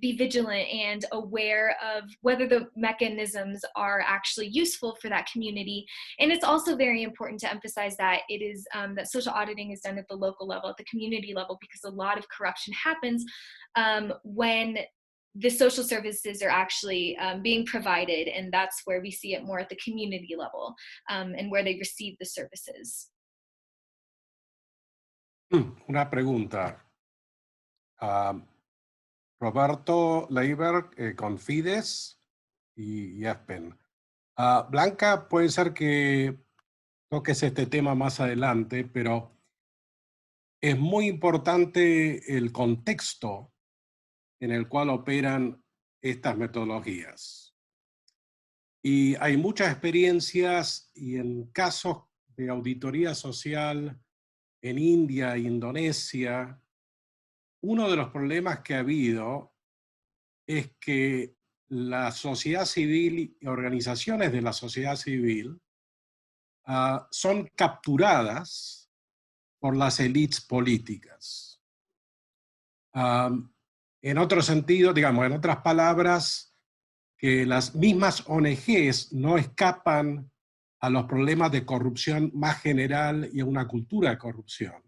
be vigilant and aware of whether the mechanisms are actually useful for that community. And it's also very important to emphasize that it is that social auditing is done at the local level, at the community level, because a lot of corruption happens when the social services are actually being provided, and that's where we see it more at the community level and where they receive the services. Una pregunta. Roberto Leiber con Fides y Espen. Blanca, puede ser que toques este tema más adelante, pero es muy importante el contexto en el cual operan estas metodologías. Y hay muchas experiencias y en casos de auditoría social en India e Indonesia, uno de los problemas que ha habido es que la sociedad civil y organizaciones de la sociedad civil son capturadas por las élites políticas. En otro sentido, digamos, en otras palabras, que las mismas ONGs no escapan a los problemas de corrupción más general y a una cultura de corrupción.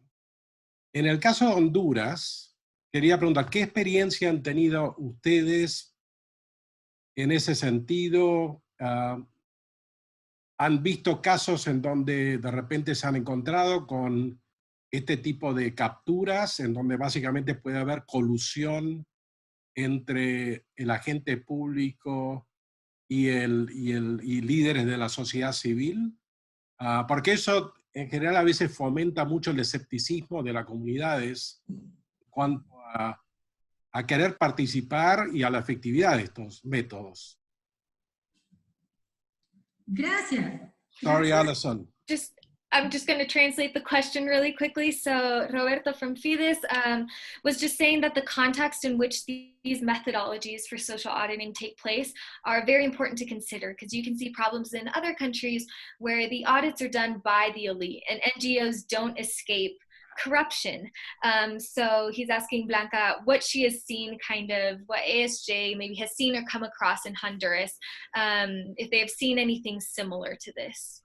En el caso de Honduras, quería preguntar, ¿qué experiencia han tenido ustedes en ese sentido? ¿Han visto casos en donde de repente se han encontrado con este tipo de capturas, en donde básicamente puede haber colusión entre el agente público y líderes de la sociedad civil? Porque eso en general a veces fomenta mucho el escepticismo de las comunidades en cuanto a querer participar y a la efectividad de estos métodos. Gracias. Sorry, Alison. I'm just going to translate the question really quickly. So Roberto from Fides was just saying that the context in which these methodologies for social auditing take place are very important to consider, because you can see problems in other countries where the audits are done by the elite and NGOs don't escape corruption. So he's asking Blanca what she has seen, kind of what ASJ maybe has seen or come across in Honduras, if they have seen anything similar to this.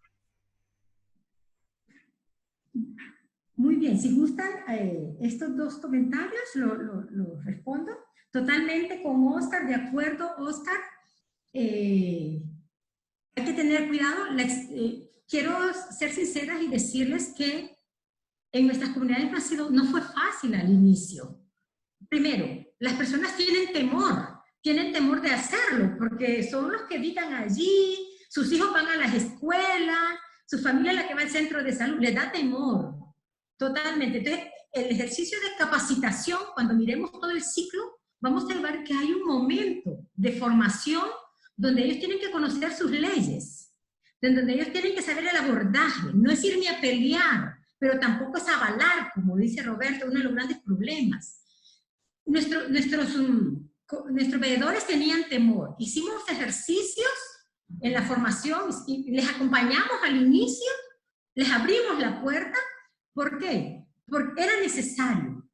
Muy bien, si gustan estos dos comentarios, los respondo. Totalmente con Oscar, de acuerdo, Oscar. Hay que tener cuidado. Quiero ser sincera y decirles que en nuestras comunidades no fue fácil al inicio. Primero, las personas tienen temor de hacerlo, porque son los que vivan allí, sus hijos van a las escuelas, su familia es la que va al centro de salud, les da temor, totalmente. Entonces, el ejercicio de capacitación, cuando miremos todo el ciclo, vamos a ver que hay un momento de formación donde ellos tienen que conocer sus leyes, donde ellos tienen que saber el abordaje, no es irme a pelear, pero tampoco es avalar, como dice Roberto, uno de los grandes problemas. Nuestros veedores tenían temor, hicimos ejercicios en la formación y les acompañamos al inicio, les abrimos la puerta. ¿Por qué? Porque era necesario.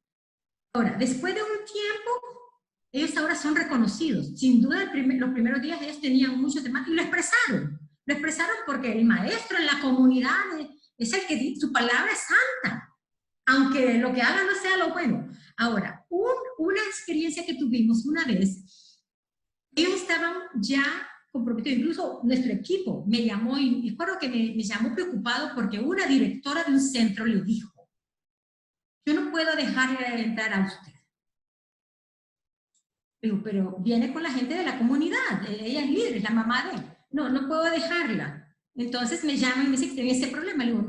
Ahora, después de un tiempo, ellos ahora son reconocidos. Sin duda, los primeros días ellos tenían mucho temor y lo expresaron. Lo expresaron porque el maestro en la comunidad es el que su palabra es santa, aunque lo que haga no sea lo bueno. Ahora, una experiencia que tuvimos una vez, ellos estaban ya comprometidos, incluso nuestro equipo me llamó, y recuerdo que me llamó preocupado porque una directora de un centro le dijo, yo no puedo dejarle entrar a usted. Digo, pero viene con la gente de la comunidad, ella es líder, es la mamá de él. No, no puedo dejarla. Entonces me llama y me dice que tiene ese problema. Le digo,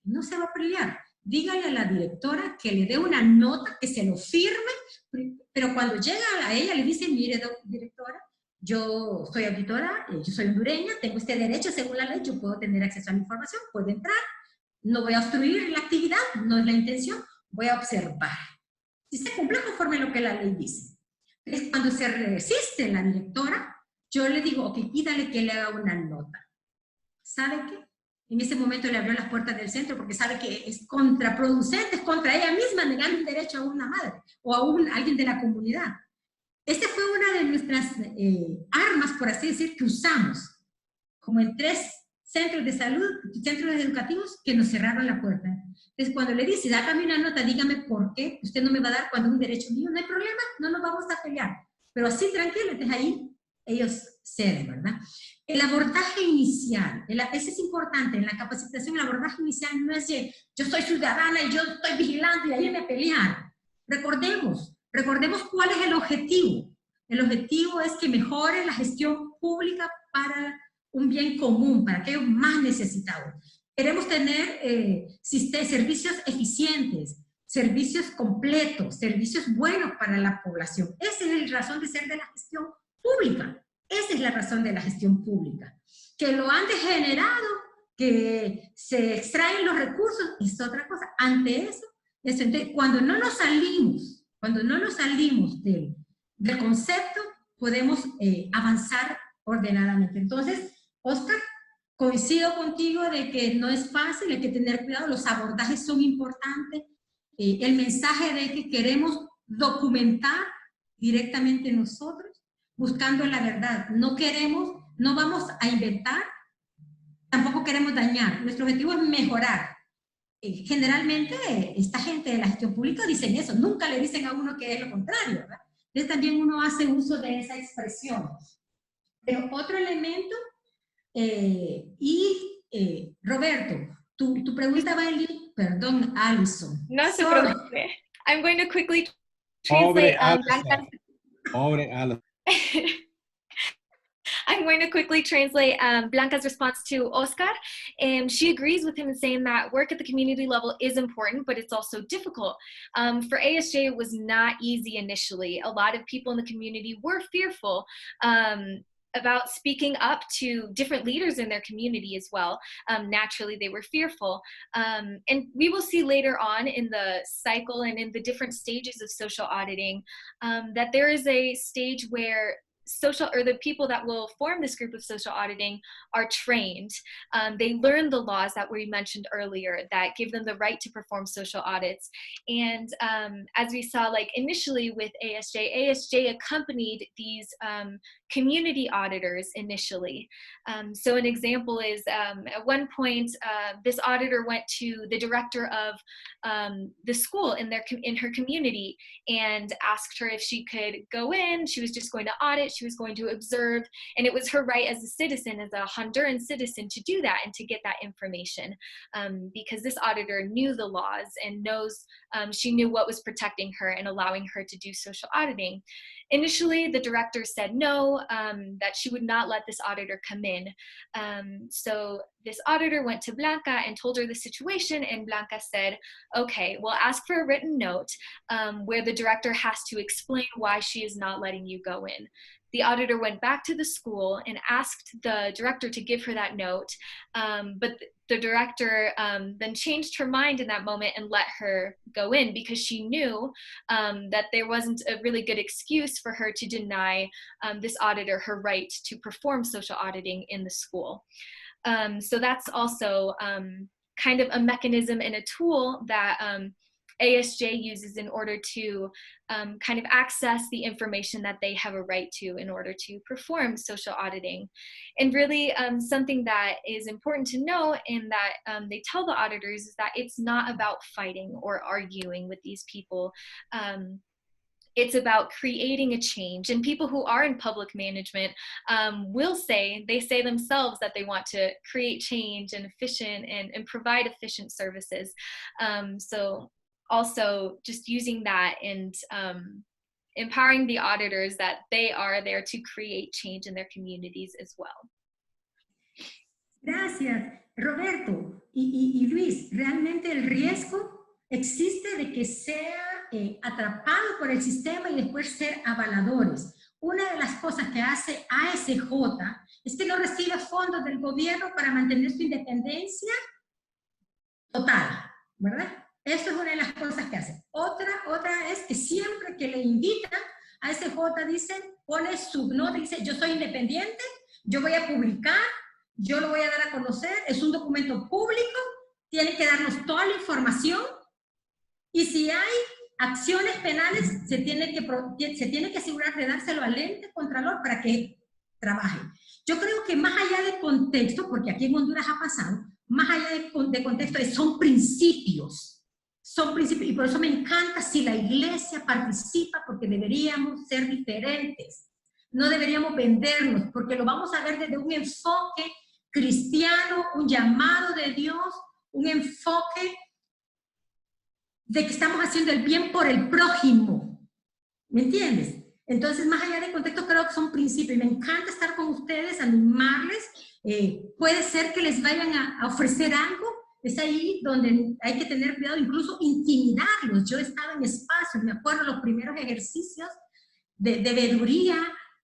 no se va a pelear. Dígale a la directora que le dé una nota, que se lo firme, pero cuando llega a ella le dice, mire, directora, yo soy auditora, yo soy hondureña, tengo este derecho según la ley, yo puedo tener acceso a la información, puedo entrar, no voy a obstruir la actividad, no es la intención, voy a observar. Si se cumple conforme lo que la ley dice. Entonces, cuando se resiste la directora, yo le digo, ok, pídale que le haga una nota. ¿Sabe qué? En ese momento le abrió las puertas del centro porque sabe que es contraproducente, es contra ella misma negar un derecho a una madre o a alguien de la comunidad. Esta fue una de nuestras armas, por así decir, que usamos, como en 3 centros de salud, centros educativos, que nos cerraron la puerta. Entonces, cuando le dice, dágame una nota, dígame por qué, usted no me va a dar cuando es un derecho mío, no hay problema, no nos vamos a pelear. Pero así, tranquilo, entonces ahí ellos ceden, ¿verdad? El abordaje inicial, ese es importante, en la capacitación, el abordaje inicial no es de, yo soy ciudadana y yo estoy vigilando y ahí me pelear. Recordemos cuál es el objetivo. El objetivo es que mejore la gestión pública para un bien común, para aquellos más necesitados. Queremos tener servicios eficientes, servicios completos, servicios buenos para la población. Esa es la razón de ser de la gestión pública. Esa es la razón de la gestión pública. Que lo han degenerado, que se extraen los recursos, es otra cosa. Ante eso, entonces, cuando no nos salimos del concepto, podemos avanzar ordenadamente. Entonces, Oscar, coincido contigo de que no es fácil, hay que tener cuidado, los abordajes son importantes, el mensaje de que queremos documentar directamente nosotros, buscando la verdad. No vamos a inventar, tampoco queremos dañar. Nuestro objetivo es mejorar. Generalmente, esta gente de la gestión pública dicen eso, nunca le dicen a uno que es lo contrario, ¿verdad? Entonces también uno hace uso de esa expresión. Pero otro elemento, Roberto, tu pregunta va en perdón, Alison. No se preocupe. I'm going to quickly translate Pobre Alison. I'm going to quickly translate Blanca's response to Oscar. She agrees with him in saying that work at the community level is important, but it's also difficult. For ASJ, it was not easy initially. A lot of people in the community were fearful about speaking up to different leaders in their community as well. Naturally, they were fearful. And we will see later on in the cycle and in the different stages of social auditing that there is a stage where the people that will form this group of social auditing are trained. They learn the laws that we mentioned earlier that give them the right to perform social audits. And as we saw, like initially with ASJ accompanied these community auditors initially. So an example is at one point, this auditor went to the director of the school in her community and asked her if she could go in. She was just going to audit, she was going to observe, and it was her right as a citizen, as a Honduran citizen, to do that and to get that information because this auditor knew the laws and she knew what was protecting her and allowing her to do social auditing. Initially, the director said no, that she would not let this auditor come in. So this auditor went to Blanca and told her the situation, and Blanca said, okay, well, ask for a written note where the director has to explain why she is not letting you go in. The auditor went back to the school and asked the director to give her that note, but the director then changed her mind in that moment and let her go in because she knew that there wasn't a really good excuse for her to deny this auditor her right to perform social auditing in the school. So that's also kind of a mechanism and a tool that ASJ uses in order to kind of access the information that they have a right to in order to perform social auditing. And really something that is important to know and that they tell the auditors is that it's not about fighting or arguing with these people. it's about creating a change. And people who are in public management will say, they say themselves that they want to create change and efficient and provide efficient services. So also just using that and empowering the auditors that they are there to create change in their communities as well. Gracias, Roberto y Luis. Realmente el riesgo existe de que sea atrapado por el sistema y después ser avaladores. Una de las cosas que hace ASJ es que no recibe fondos del gobierno para mantener su independencia total, ¿verdad? Eso es una de las cosas que hace. Otra es que siempre que le invitan, ASJ dice, pone su nota, dice, yo soy independiente, yo voy a publicar, yo lo voy a dar a conocer, es un documento público, tiene que darnos toda la información, y si hay acciones penales, se tiene que asegurar de dárselo al ente contralor para que trabaje. Yo creo que más allá de contexto, porque aquí en Honduras ha pasado, más allá de contexto, son principios. Son principios, y por eso me encanta si la iglesia participa, porque deberíamos ser diferentes. No deberíamos vendernos, porque lo vamos a ver desde un enfoque cristiano, un llamado de Dios, un enfoque de que estamos haciendo el bien por el prójimo. ¿Me entiendes? Entonces, más allá del contexto, creo que son principios. Y me encanta estar con ustedes, animarles. Puede ser que les vayan a ofrecer algo. Es ahí donde hay que tener cuidado, incluso intimidarlos. Yo he estado en espacios, me acuerdo los primeros ejercicios de veeduría,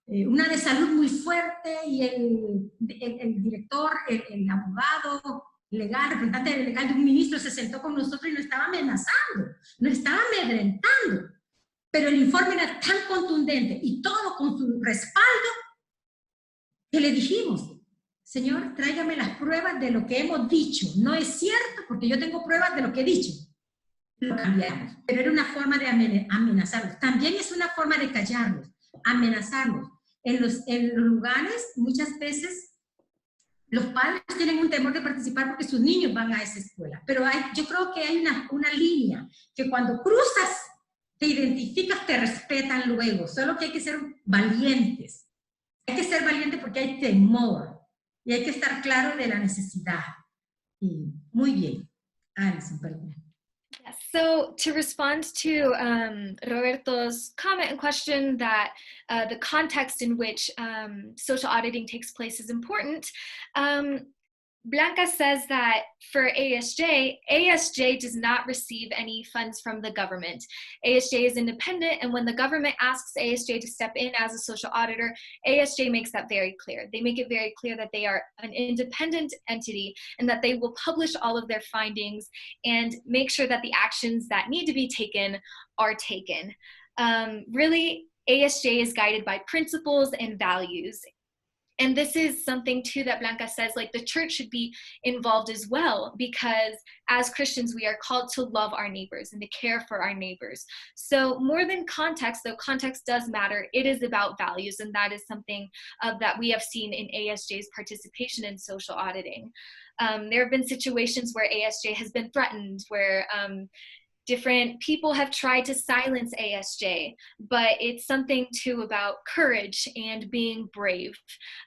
una de salud muy fuerte, y el director, el abogado legal, representante legal de un ministro se sentó con nosotros y nos estaba amenazando, nos estaba amedrentando. Pero el informe era tan contundente y todo con su respaldo que le dijimos, Señor, tráigame las pruebas de lo que hemos dicho. No es cierto, porque yo tengo pruebas de lo que he dicho. Lo cambiamos, pero era una forma de amenazarlos. También es una forma de callarlos, amenazarlos. En los lugares, muchas veces, los padres tienen un temor de participar porque sus niños van a esa escuela. Pero yo creo que hay una línea que cuando cruzas, te identificas, te respetan luego. Solo que hay que ser valientes. Hay que ser valientes porque hay temor. Y hay que estar claro de la necesidad. Y muy bien. Alison, perdón. Yes. So to respond to Roberto's comment and question that the context in which social auditing takes place is important, Blanca says that for ASJ does not receive any funds from the government. ASJ is independent, and when the government asks ASJ to step in as a social auditor, ASJ makes that very clear. They make it very clear that they are an independent entity and that they will publish all of their findings and make sure that the actions that need to be taken are taken. Really, ASJ is guided by principles and values. And this is something too that Blanca says, like the church should be involved as well, because as Christians, we are called to love our neighbors and to care for our neighbors. So more than context, though context does matter, it is about values. And that is something that we have seen in ASJ's participation in social auditing. There have been situations where ASJ has been threatened, where different people have tried to silence ASJ, but it's something too about courage and being brave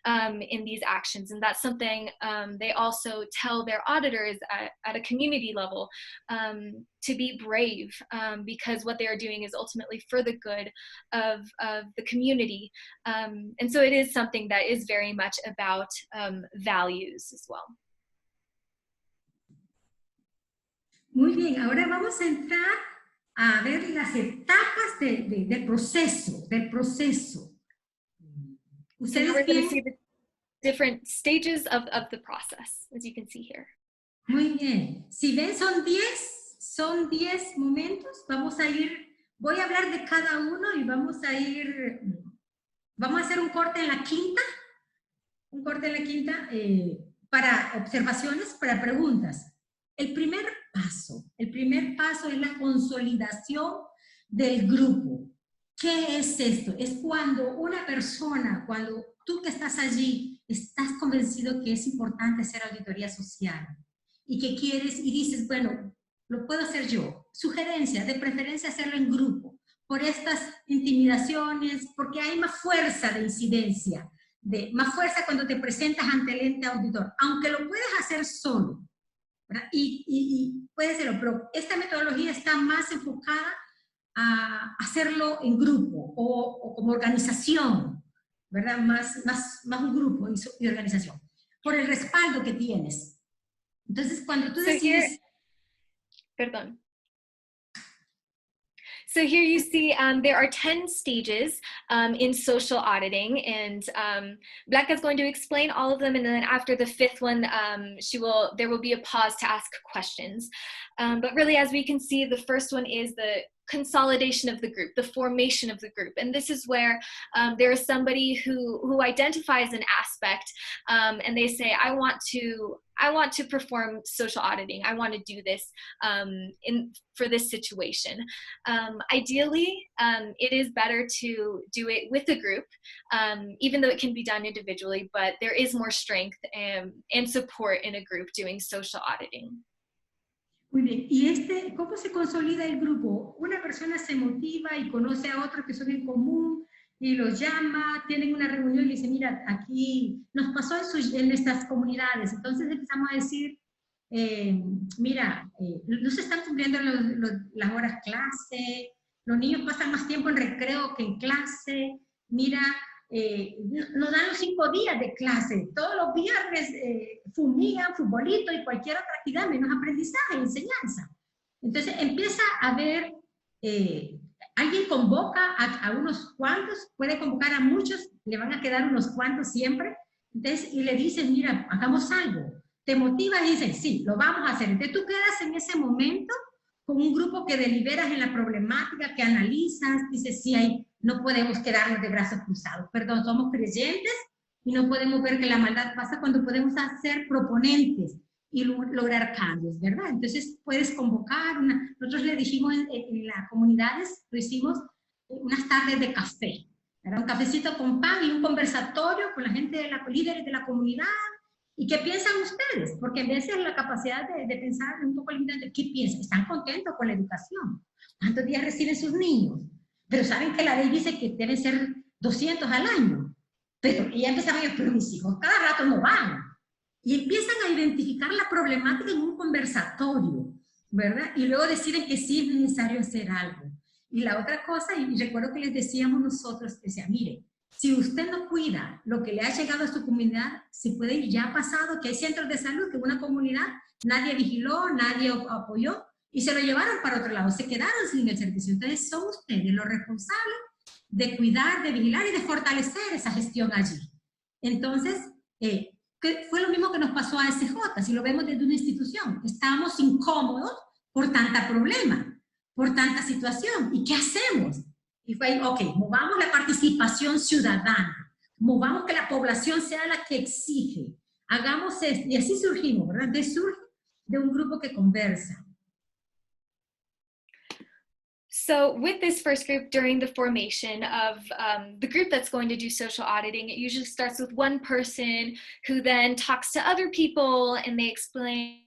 in these actions. And that's something they also tell their auditors at a community level, to be brave, because what they are doing is ultimately for the good of the community. And so it is something that is very much about values as well. Muy bien, ahora vamos a entrar a ver las etapas del proceso. So we're going to see the different stages of the process, as you can see here. Muy bien. Si ven, son 10 momentos. Voy a hablar de cada uno y vamos a hacer un corte en la quinta. Para observaciones, para preguntas. El primer paso es la consolidación del grupo. ¿Qué es esto? Es cuando una persona, cuando tú que estás allí, estás convencido que es importante hacer auditoría social y que quieres y dices, bueno, lo puedo hacer yo. Sugerencia, de preferencia hacerlo en grupo, por estas intimidaciones, porque hay más fuerza de incidencia, más fuerza cuando te presentas ante el ente auditor, aunque lo puedes hacer solo, ¿verdad? Y puede serlo, pero esta metodología está más enfocada a hacerlo en grupo o como organización, ¿verdad? Más un grupo y organización, por el respaldo que tienes. Entonces, cuando tú decides... Perdón. So here you see there are 10 stages in social auditing, and Blanca is going to explain all of them, and then after the 5th one, there will be a pause to ask questions. But really, as we can see, the first one is the consolidation of the group, the formation of the group. And this is where there is somebody who identifies an aspect and they say, I want to perform social auditing. I want to do this for this situation. Ideally, it is better to do it with a group, even though it can be done individually, but there is more strength and support in a group doing social auditing. Muy bien, ¿y cómo se consolida el grupo? Una persona se motiva y conoce a otros que son en común y los llama, tienen una reunión y le dice, mira, aquí nos pasó en nuestras comunidades. Entonces empezamos a decir, mira, no se están cumpliendo las horas clase, los niños pasan más tiempo en recreo que en clase, mira, nos dan los 5 días de clase, todos los viernes fumigan, futbolito y cualquier otra actividad, menos aprendizaje y enseñanza. Entonces empieza a haber, alguien convoca a unos cuantos, puede convocar a muchos, le van a quedar unos cuantos siempre, entonces, y le dicen, mira, hagamos algo, te motiva y dicen, sí, lo vamos a hacer. Entonces tú quedas en ese momento con un grupo que deliberas en la problemática, que analizas, dices, sí, no podemos quedarnos de brazos cruzados, perdón, somos creyentes y no podemos ver que la maldad pasa cuando podemos ser proponentes y lograr cambios, ¿verdad? Entonces puedes convocar, nosotros le dijimos en las comunidades, lo hicimos unas tardes de café, ¿verdad? Un cafecito con pan y un conversatorio con la gente de líderes de la comunidad. ¿Y qué piensan ustedes? Porque a veces la capacidad de pensar es un poco limitante. ¿Qué piensan? ¿Están contentos con la educación? ¿Cuántos días reciben sus niños? Pero saben que la ley dice que deben ser 200 al año. Pero ya empezaban a decir, pero mis hijos cada rato no van. Y empiezan a identificar la problemática en un conversatorio, ¿verdad? Y luego deciden que sí es necesario hacer algo. Y la otra cosa, y recuerdo que les decíamos nosotros, decía, mire, si usted no cuida lo que le ha llegado a su comunidad, se puede ir, ya ha pasado que hay centros de salud que una comunidad nadie vigiló, nadie apoyó y se lo llevaron para otro lado, se quedaron sin el servicio. Entonces son ustedes los responsables de cuidar, de vigilar y de fortalecer esa gestión allí. Entonces, fue lo mismo que nos pasó a SJ, si lo vemos desde una institución. Estábamos incómodos por tanta problema, por tanta situación. ¿Y qué hacemos? Y fue, ok, movamos la participación ciudadana, movamos que la población sea la que exige, hagamos esto, y así surgimos, ¿verdad? Surge de un grupo que conversa. So with this first group, during the formation of the group that's going to do social auditing, it usually starts with one person who then talks to other people and they explain,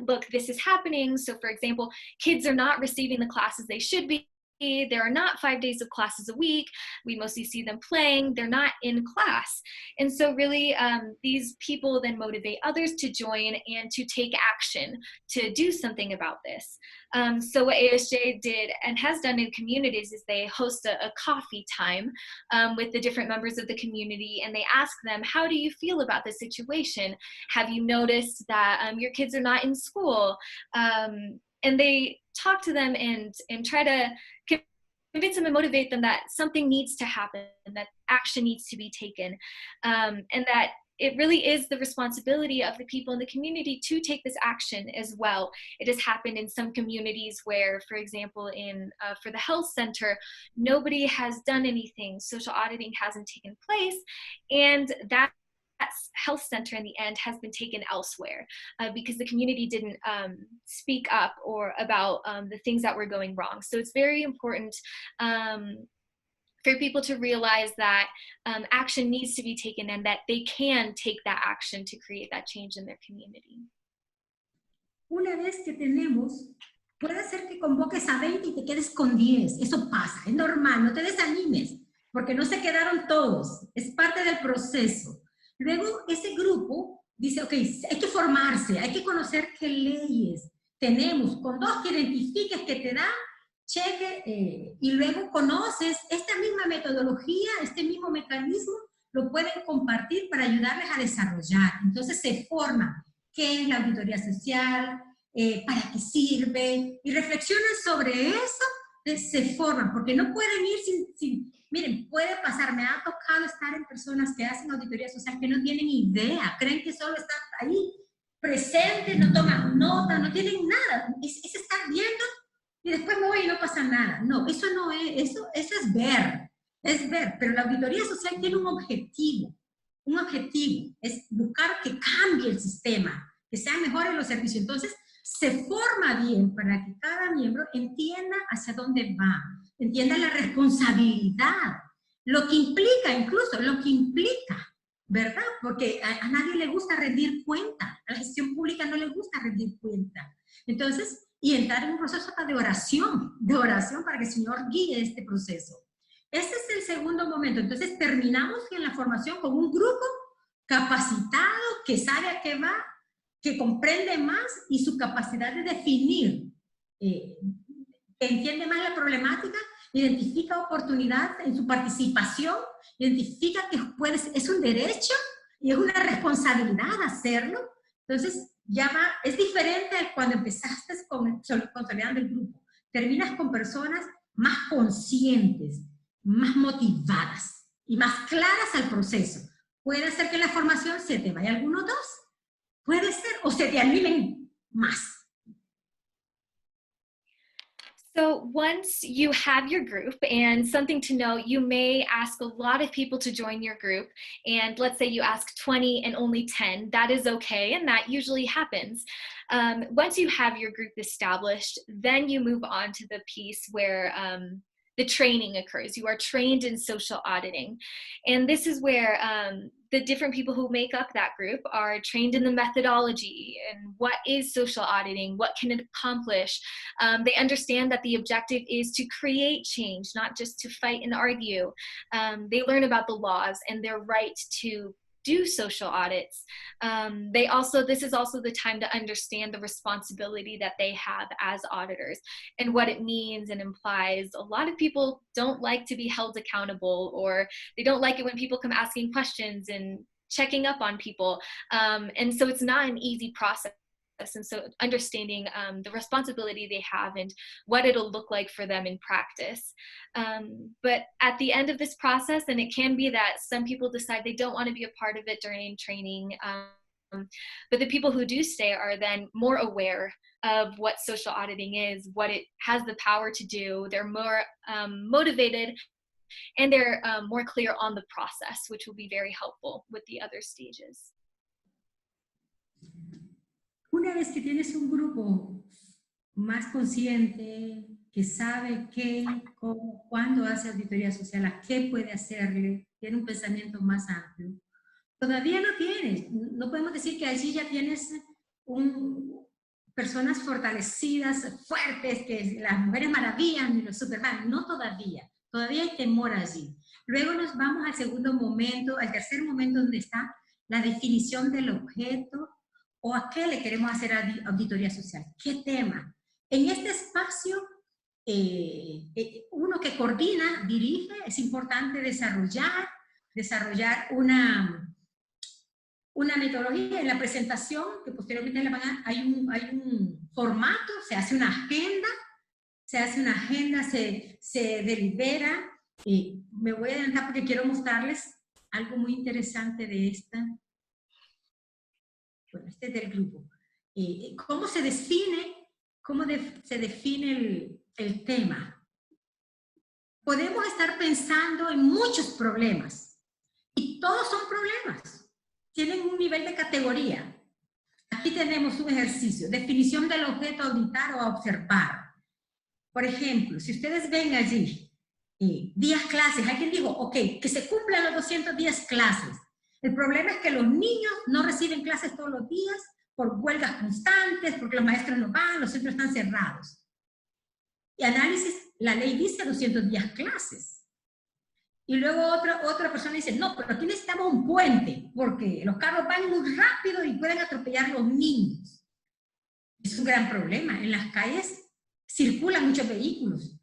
look, this is happening. So for example, kids are not receiving the classes they should be. There are not 5 days of classes a week. We mostly see them playing. They're not in class. And so really these people then motivate others to join and to take action to do something about this. So what ASJ did and has done in communities is they host a coffee time with the different members of the community, and they ask them, how do you feel about this situation? Have you noticed that your kids are not in school? And they talk to them and try to convince them and motivate them that something needs to happen, that action needs to be taken, and that it really is the responsibility of the people in the community to take this action as well. It has happened in some communities where, for example, for the health center, nobody has done anything. Social auditing hasn't taken place, and that health center in the end has been taken elsewhere because the community didn't speak up or about the things that were going wrong. So it's very important for people to realize that action needs to be taken and that they can take that action to create that change in their community. Una vez que tenemos Puede ser que convoques a 20 y te quedes con 10. Eso pasa, es normal, no te desanimes, porque no se quedaron todos. Es parte del proceso. Luego, ese grupo dice, ok, hay que formarse, hay que conocer qué leyes tenemos. Con 2 que identifiques que te da, cheque, y luego conoces esta misma metodología, este mismo mecanismo, lo pueden compartir para ayudarles a desarrollar. Entonces se forma qué es la auditoría social, para qué sirve, y reflexionan sobre eso, se forman, porque no pueden ir sin... Miren, puede pasar, me ha tocado estar en personas que hacen auditoría social que no tienen idea, creen que solo están ahí presentes, no toman nota, no tienen nada, es estar viendo y después me voy y no pasa nada. No, eso no es, eso es ver, pero la auditoría social tiene un objetivo, es buscar que cambie el sistema, que sean mejores los servicios. Entonces, se forma bien para que cada miembro entienda hacia dónde va, entienda la responsabilidad, lo que implica, incluso lo que implica, ¿verdad? Porque a nadie le gusta rendir cuenta, a la gestión pública no le gusta rendir cuenta. Entonces, y entrar en un proceso hasta de oración para que el Señor guíe este proceso. Ese es el segundo momento. Entonces, terminamos en la formación con un grupo capacitado, que sabe a qué va, que comprende más y su capacidad de definir, que entiende más la problemática, identifica oportunidad en su participación, identifica que es un derecho y es una responsabilidad hacerlo. Entonces, ya va, es diferente cuando empezaste consolidando el grupo. Terminas con personas más conscientes, más motivadas y más claras al proceso. Puede ser que en la formación se te vaya algunos 2, puede ser, o se te animen más. So once you have your group, and something to note, you may ask a lot of people to join your group, and let's say you ask 20 and only 10, that is okay, and that usually happens. Once you have your group established, then you move on to the piece where the training occurs. You are trained in social auditing. And this is where the different people who make up that group are trained in the methodology and what is social auditing, what can it accomplish. They understand that the objective is to create change, not just to fight and argue. They learn about the laws and their right to do social audits. This is also the time to understand the responsibility that they have as auditors and what it means and implies. A lot of people don't like to be held accountable, or they don't like it when people come asking questions and checking up on people. And so it's not an easy process. And so understanding the responsibility they have and what it'll look like for them in practice. But at the end of this process, and it can be that some people decide they don't want to be a part of it during training, but the people who do stay are then more aware of what social auditing is, what it has the power to do. They're more motivated, and they're more clear on the process, which will be very helpful with the other stages. Una vez que tienes un grupo más consciente, que sabe qué, cómo, cuándo hace auditoría social, a qué puede hacerle, tiene un pensamiento más amplio, todavía no tienes, no podemos decir que allí ya tienes personas fortalecidas, fuertes, que las mujeres maravillan y los superman, no todavía hay temor allí. Luego nos vamos al segundo momento, al tercer momento, donde está la definición del objeto, o a qué le queremos hacer auditoría social, qué tema. En este espacio, uno que coordina, dirige, es importante desarrollar una metodología. En la presentación, que posteriormente hay un formato, se hace una agenda, se delibera. Me voy a adelantar porque quiero mostrarles algo muy interesante de esta. Bueno, este es del grupo. ¿Cómo se define, se define el tema? Podemos estar pensando en muchos problemas, y todos son problemas, tienen un nivel de categoría. Aquí tenemos un ejercicio, definición del objeto a auditar o a observar. Por ejemplo, si ustedes ven allí, días clases, alguien dijo, ok, que se cumplan los 210 clases. El problema es que los niños no reciben clases todos los días por huelgas constantes, porque los maestros no van, los centros están cerrados. Y análisis, la ley dice 210 clases. Y luego otra persona dice, no, pero aquí necesitamos un puente, porque los carros van muy rápido y pueden atropellar a los niños. Es un gran problema. En las calles circulan muchos vehículos.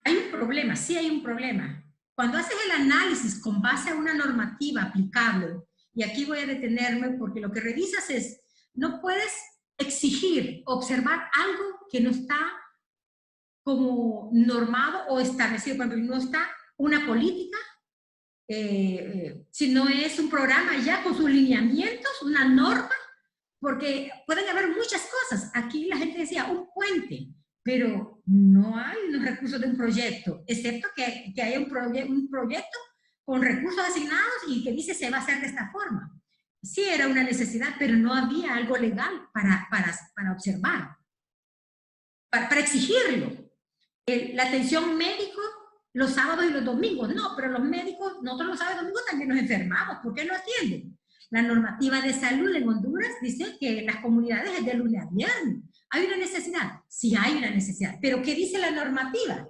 Hay un problema, sí hay un problema. Cuando haces el análisis con base a una normativa aplicable, y aquí voy a detenerme porque lo que revisas es, no puedes exigir, observar algo que no está como normado o establecido, por ejemplo, no está una política, si no es un programa ya con sus lineamientos, una norma, porque pueden haber muchas cosas. Aquí la gente decía un puente, pero no hay los recursos de un proyecto, excepto que haya un proyecto con recursos asignados y que dice se va a hacer de esta forma. Sí era una necesidad, pero no había algo legal para observar, para exigirlo. La atención médico los sábados y los domingos. No, pero los médicos, nosotros los sábados y domingos también nos enfermamos. ¿Por qué no atienden? La normativa de salud en Honduras dice que las comunidades es de lunes a viernes. ¿Hay una necesidad? Sí hay una necesidad. ¿Pero qué dice la normativa?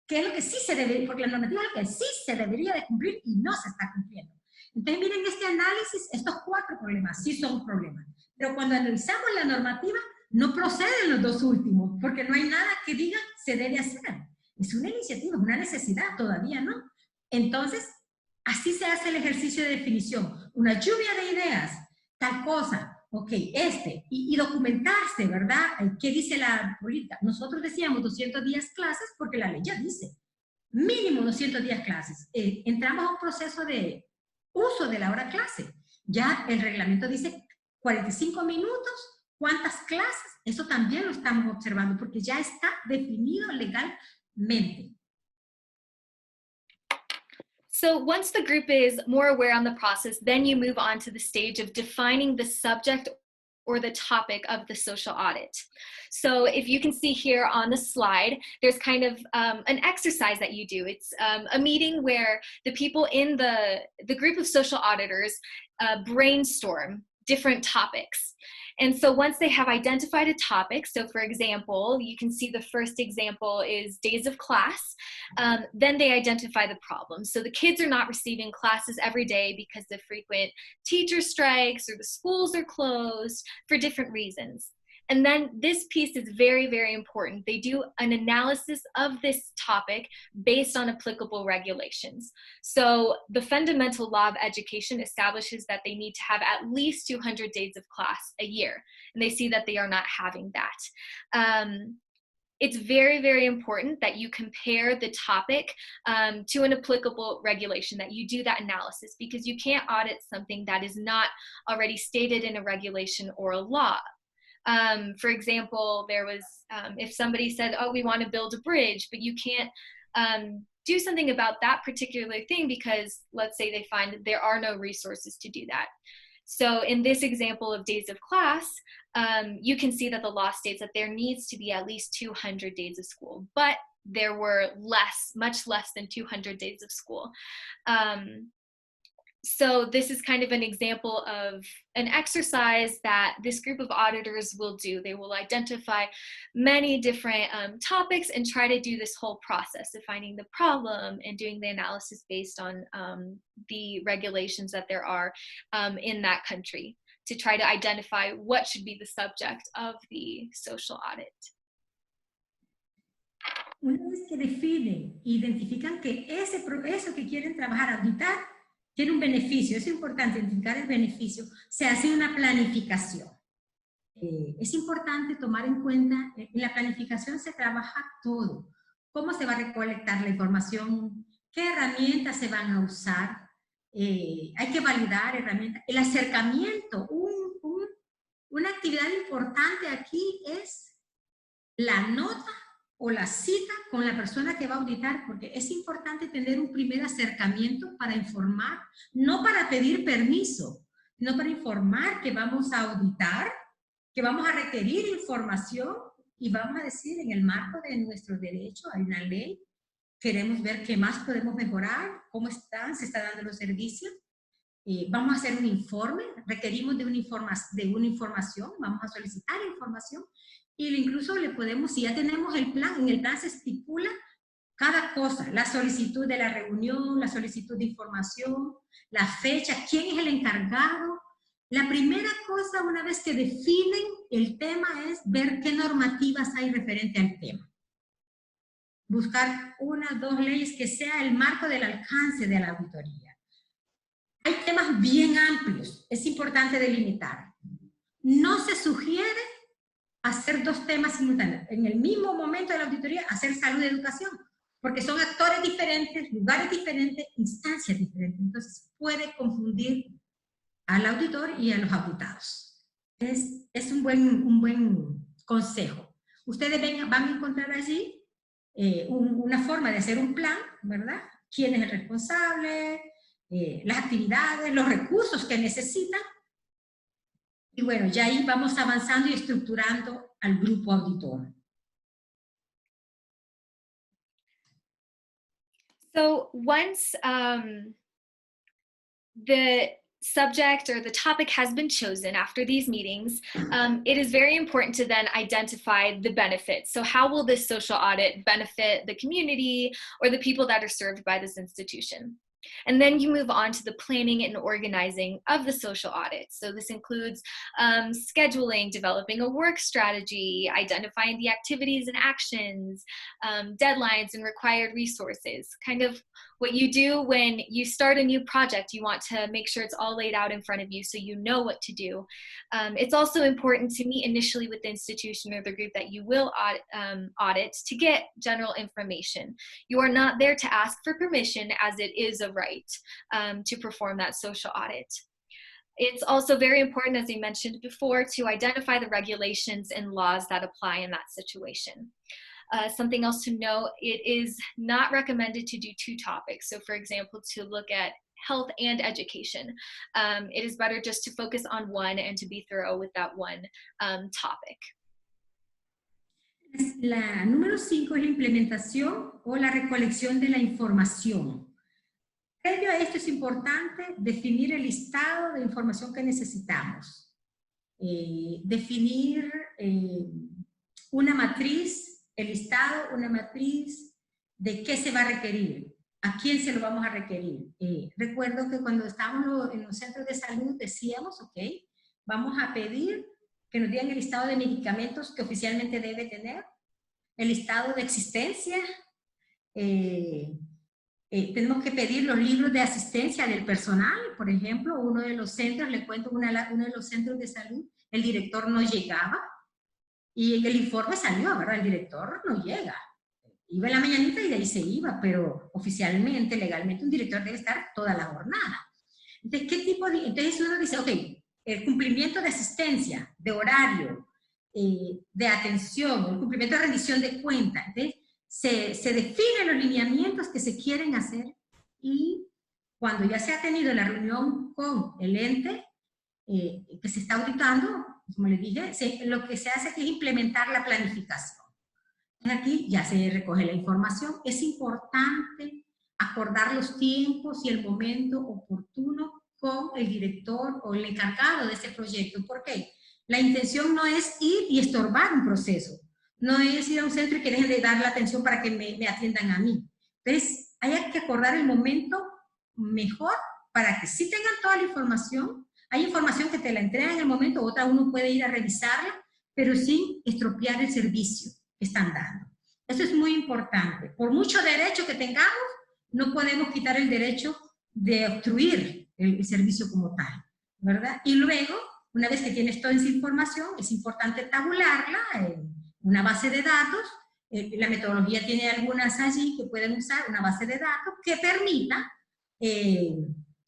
¿Qué es lo que sí se debe? Porque la normativa es lo que sí se debería de cumplir y no se está cumpliendo. Entonces, miren este análisis, estos 4 problemas sí son problemas. Pero cuando analizamos la normativa, no proceden los 2 últimos, porque no hay nada que diga se debe hacer. Es una iniciativa, es una necesidad, todavía no. Entonces, así se hace el ejercicio de definición. Una lluvia de ideas, tal cosa, ok, y documentarse, ¿verdad? ¿Qué dice la política? Nosotros decíamos 210 clases porque la ley ya dice, mínimo 210 clases. Entramos a un proceso de uso de la hora clase. Ya el reglamento dice 45 minutos, ¿cuántas clases? Eso también lo estamos observando porque ya está definido legalmente. So once the group is more aware on the process, then you move on to the stage of defining the subject or the topic of the social audit. So if you can see here on the slide, there's kind of an exercise that you do. It's a meeting where the people in the group of social auditors brainstorm different topics. And so once they have identified a topic, so for example, you can see the first example is days of class, then they identify the problem. So the kids are not receiving classes every day because of frequent teacher strikes or the schools are closed for different reasons. And then this piece is very, very important. They do an analysis of this topic based on applicable regulations. So the Fundamental Law of Education establishes that they need to have at least 200 days of class a year, and they see that they are not having that. It's very, very important that you compare the topic to an applicable regulation, that you do that analysis, because you can't audit something that is not already stated in a regulation or a law. For example, there was, if somebody said, oh, we want to build a bridge, but you can't do something about that particular thing because let's say they find that there are no resources to do that. So in this example of days of class, you can see that the law states that there needs to be at least 200 days of school, but there were much less than 200 days of school. So this is kind of an example of an exercise that this group of auditors will do. They will identify many different topics and try to do this whole process of finding the problem and doing the analysis based on the regulations that there are in that country to try to identify what should be the subject of the social audit. Una vez que definen, identifican que eso que quieren trabajar, auditar, tiene un beneficio, es importante identificar el beneficio, se hace una planificación. Es importante tomar en cuenta, en la planificación se trabaja todo, cómo se va a recolectar la información, qué herramientas se van a usar, hay que validar herramientas, el acercamiento, una actividad importante aquí es la nota o la cita con la persona que va a auditar, porque es importante tener un primer acercamiento para informar, no para pedir permiso, sino para informar que vamos a auditar, que vamos a requerir información y vamos a decir en el marco de nuestro derecho, hay una ley, queremos ver qué más podemos mejorar, cómo se están dando los servicios, vamos a hacer un informe, requerimos de una información, vamos a solicitar información y incluso le podemos, si ya tenemos el plan, en el plan se estipula cada cosa, la solicitud de la reunión, la solicitud de información, la fecha, quién es el encargado. La primera cosa, una vez que definen el tema, es ver qué normativas hay referente al tema. Buscar 1 o 2 leyes que sea el marco del alcance de la auditoría. Hay temas bien amplios, es importante delimitar. No se sugiere hacer 2 temas simultáneos. En el mismo momento de la auditoría, hacer salud y educación, porque son actores diferentes, lugares diferentes, instancias diferentes. Entonces puede confundir al auditor y a los auditados. Es un buen consejo. Ustedes van a encontrar allí una forma de hacer un plan, ¿verdad? ¿Quién es el responsable? Las actividades, los recursos que necesitan. Y bueno, ya ahí vamos avanzando y estructurando al grupo auditor. So once the subject or the topic has been chosen after these meetings, it is very important to then identify the benefits. So how will this social audit benefit the community or the people that are served by this institution? And then you move on to the planning and organizing of the social audit. So this includes scheduling, developing a work strategy, identifying the activities and actions, deadlines and required resources. Kind of what you do when you start a new project, you want to make sure it's all laid out in front of you so you know what to do. It's also important to meet initially with the institution or the group that you will audit to get general information. You are not there to ask for permission, as it is a right to perform that social audit. It's also very important, as I mentioned before, to identify the regulations and laws that apply in that situation. Something else to note, it is not recommended to do 2 topics. So for example, to look at health and education. It is better just to focus on one and to be thorough with that one topic. La número 5 es la implementación o la recolección de la información. Previo a esto es importante definir el listado de información que necesitamos. Definir una matriz, el listado, una matriz de qué se va a requerir, a quién se lo vamos a requerir. Recuerdo que cuando estábamos en los centros de salud decíamos, ok, vamos a pedir que nos digan el listado de medicamentos que oficialmente debe tener, el listado de existencia, tenemos que pedir los libros de asistencia del personal. Por ejemplo, uno de los centros, le cuento, uno de los centros de salud, el director no llegaba, y en el informe salió, ¿verdad? El director no llega. Iba en la mañanita y de ahí se iba, pero oficialmente, legalmente, un director debe estar toda la jornada. Entonces, ¿qué tipo de...? Entonces uno dice, ok, el cumplimiento de asistencia, de horario, de atención, el cumplimiento de rendición de cuentas. Entonces, se definen los lineamientos que se quieren hacer, y cuando ya se ha tenido la reunión con el ente que se está auditando, como les dije, lo que se hace es implementar la planificación. Aquí ya se recoge la información. Es importante acordar los tiempos y el momento oportuno con el director o el encargado de ese proyecto. ¿Por qué? La intención no es ir y estorbar un proceso. No es ir a un centro y que dejen de dar la atención para que me atiendan a mí. Entonces, hay que acordar el momento mejor para que sí tengan toda la información. Hay información que te la entregan en el momento, otra uno puede ir a revisarla, pero sin estropear el servicio que están dando. Eso es muy importante. Por mucho derecho que tengamos, no podemos quitar el derecho de obstruir el servicio como tal, ¿verdad? Y luego, una vez que tienes toda esa información, es importante tabularla en una base de datos. La metodología tiene algunas allí que pueden usar, una base de datos que permita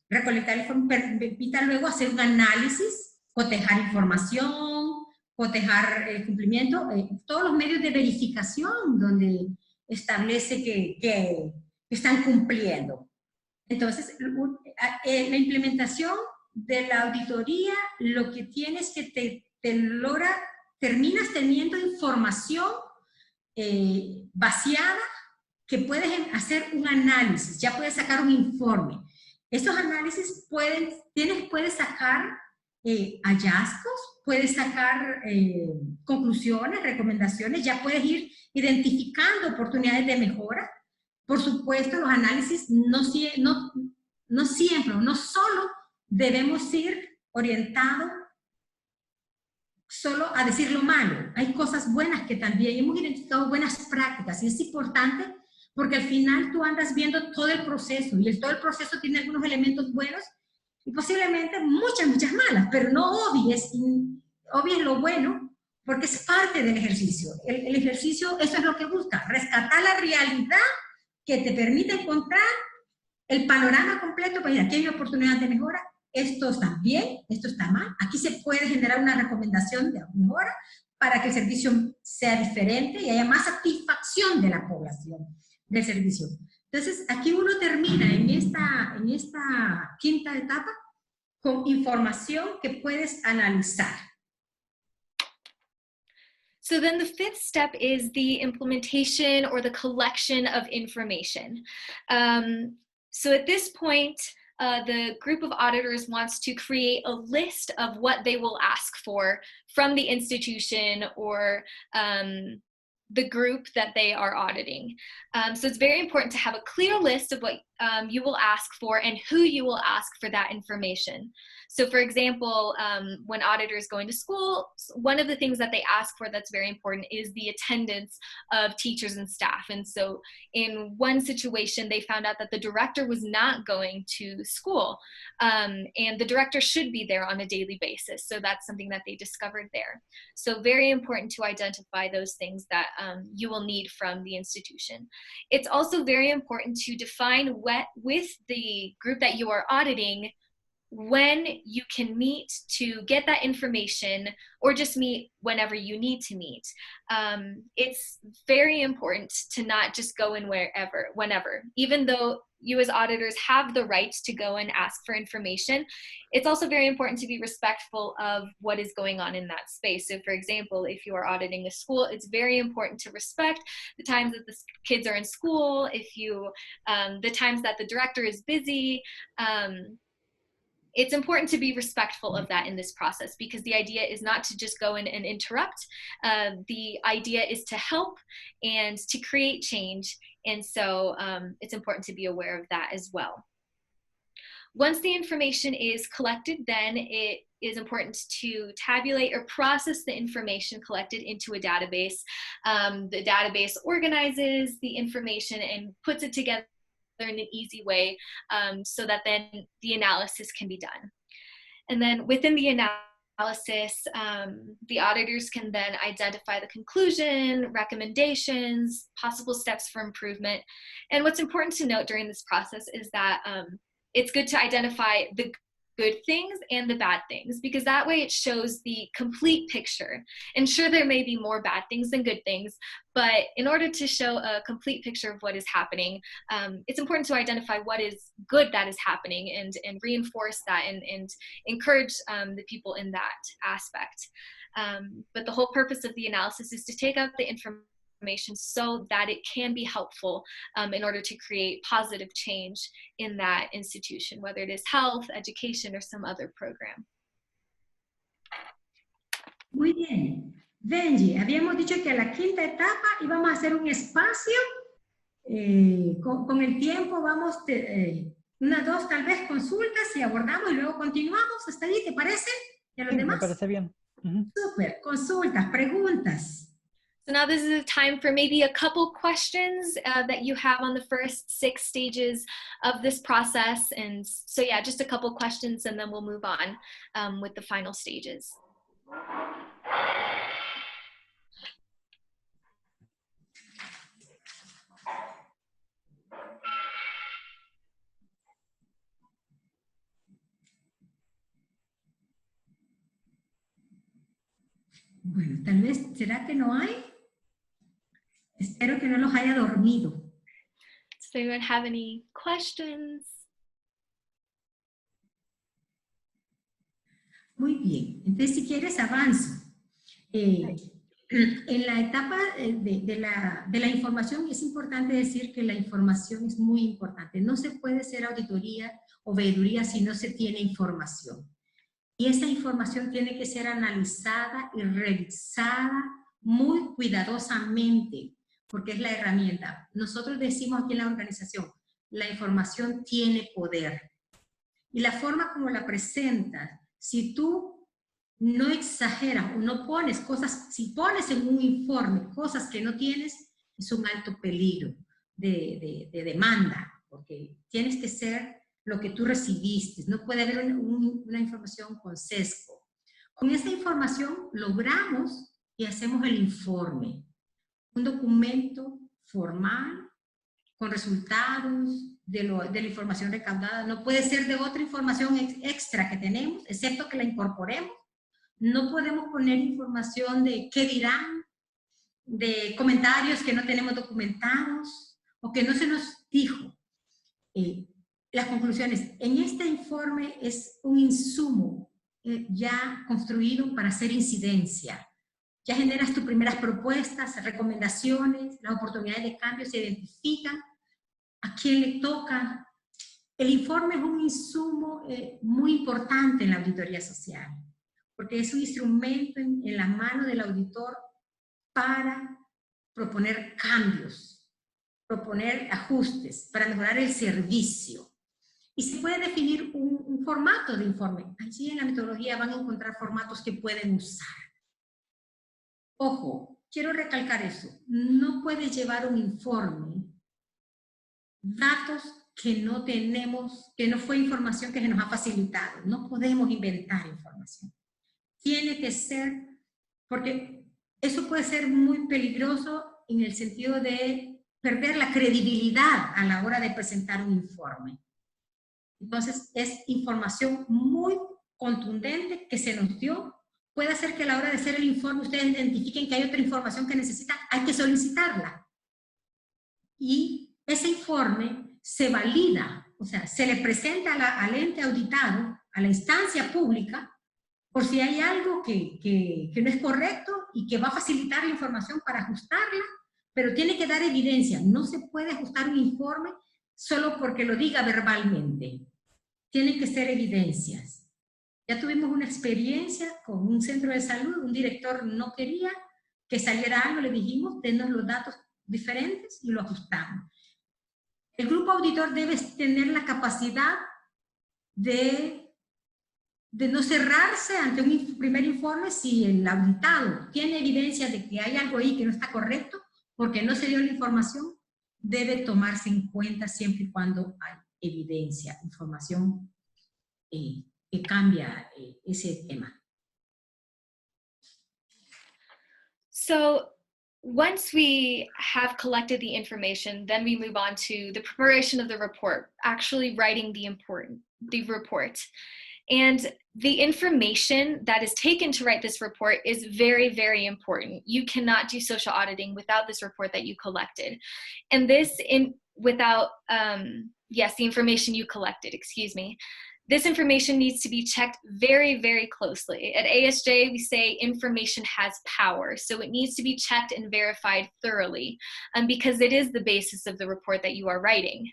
recolectar información, permita luego hacer un análisis, cotejar información, cotejar el cumplimiento, todos los medios de verificación donde establece que están cumpliendo. Entonces, la implementación de la auditoría lo que tiene es que terminas teniendo información vaciada que puedes hacer un análisis, ya puedes sacar un informe. Estos análisis puedes sacar hallazgos, puedes sacar conclusiones, recomendaciones, ya puedes ir identificando oportunidades de mejora. Por supuesto, los análisis no siempre, no solo debemos ir orientados solo a decir lo malo. Hay cosas buenas que también hemos identificado, buenas prácticas, y es importante porque al final tú andas viendo todo el proceso, y todo el proceso tiene algunos elementos buenos y posiblemente muchas malas, pero no obvies lo bueno, porque es parte del ejercicio. El ejercicio, eso es lo que busca, rescatar la realidad que te permite encontrar el panorama completo para decir, aquí hay una oportunidad de mejora, esto está bien, esto está mal, aquí se puede generar una recomendación de mejora para que el servicio sea diferente y haya más satisfacción de la población del servicio. Entonces, aquí uno termina en esta quinta etapa con información que puedes analizar. So then the fifth step is the implementation or the collection of information. So at this point, the group of auditors wants to create a list of what they will ask for from the institution or the group that they are auditing. So it's very important to have a clear list of what you will ask for and who you will ask for that information. So for example, when auditors go into school, one of the things that they ask for that's very important is the attendance of teachers and staff. And so in one situation, they found out that the director was not going to school, and the director should be there on a daily basis. So that's something that they discovered there. So very important to identify those things that you will need from the institution. It's also very important to define with the group that you are auditing when you can meet to get that information, or just meet whenever you need to meet. It's very important to not just go in whenever. Even though you as auditors have the right to go and ask for information, it's also very important to be respectful of what is going on in that space. So for example, if you are auditing a school, it's very important to respect the times that the kids are in school, the times that the director is busy. It's important to be respectful of that in this process, because the idea is not to just go in and interrupt. The idea is to help and to create change. And so it's important to be aware of that as well. Once the information is collected, then it is important to tabulate or process the information collected into a database. The database organizes the information and puts it together in an easy way, so that then the analysis can be done. And then within the analysis, the auditors can then identify the conclusion, recommendations, possible steps for improvement. And what's important to note during this process is that it's good to identify the good things and the bad things, because that way it shows the complete picture. And sure, there may be more bad things than good things, but in order to show a complete picture of what is happening, it's important to identify what is good that is happening and reinforce that and encourage the people in that aspect. But the whole purpose of the analysis is to take out the information so that it can be helpful in order to create positive change in that institution, whether it is health, education, or some other program. Muy bien. Benji, habíamos dicho que a la quinta etapa íbamos a hacer un espacio, con el tiempo vamos, una, dos tal vez consultas y abordamos y luego continuamos. ¿Hasta ahí te parece? ¿Y a los demás? Me parece bien. Súper, consultas, preguntas. So now this is a time for maybe a couple questions that you have on the first 6 stages of this process. And so yeah, just a couple questions and then we'll move on with the final stages. Bueno, tal vez, ¿será que no hay? Espero que no los haya dormido. Does anyone have any questions? Muy bien. Entonces, si quieres, avanzo. En la etapa de la información, es importante decir que la información es muy importante. No se puede hacer auditoría o veeduría si no se tiene información. Y esa información tiene que ser analizada y revisada muy cuidadosamente, porque es la herramienta. Nosotros decimos aquí en la organización, la información tiene poder. Y la forma como la presentas, si tú no exageras o no pones cosas, si pones en un informe cosas que no tienes, es un alto peligro de demanda, porque tienes que ser lo que tú recibiste, no puede haber una información con sesgo. Con esta información logramos y hacemos el informe, un documento formal con resultados de la información recaudada. No puede ser de otra información extra que tenemos, excepto que la incorporemos. No podemos poner información de qué dirán, de comentarios que no tenemos documentados o que no se nos dijo. Las conclusiones. En este informe es un insumo ya construido para hacer incidencia. Ya generas tus primeras propuestas, recomendaciones, las oportunidades de cambio se identifican, a quién le toca. El informe es un insumo muy importante en la auditoría social, porque es un instrumento en la mano del auditor para proponer cambios, proponer ajustes, para mejorar el servicio. Y se puede definir un formato de informe. Allí en la metodología van a encontrar formatos que pueden usar. Ojo, quiero recalcar eso. No puedes llevar un informe datos que no tenemos, que no fue información que se nos ha facilitado. No podemos inventar información. Tiene que ser, porque eso puede ser muy peligroso en el sentido de perder la credibilidad a la hora de presentar un informe. Entonces, es información muy contundente que se nos dio. Puede ser que a la hora de hacer el informe ustedes identifiquen que hay otra información que necesitan, hay que solicitarla. Y ese informe se valida, o sea, se le presenta al ente auditado, a la instancia pública, por si hay algo que no es correcto y que va a facilitar la información para ajustarla, pero tiene que dar evidencia. No se puede ajustar un informe solo porque lo diga verbalmente. Tienen que ser evidencias. Ya tuvimos una experiencia con un centro de salud, un director no quería que saliera algo, le dijimos, denos los datos diferentes y lo ajustamos. El grupo auditor debe tener la capacidad de no cerrarse ante un primer informe si el auditado tiene evidencia de que hay algo ahí que no está correcto, porque no se dio la información, debe tomarse en cuenta siempre y cuando hay evidencia, información que cambia ese tema. So once we have collected the information, then we move on to the preparation of the report, actually writing the report. And the information that is taken to write this report is very, very important. You cannot do social auditing without this report that you collected. And the information you collected, excuse me. This information needs to be checked very, very closely. At ASJ, we say information has power, so it needs to be checked and verified thoroughly because it is the basis of the report that you are writing.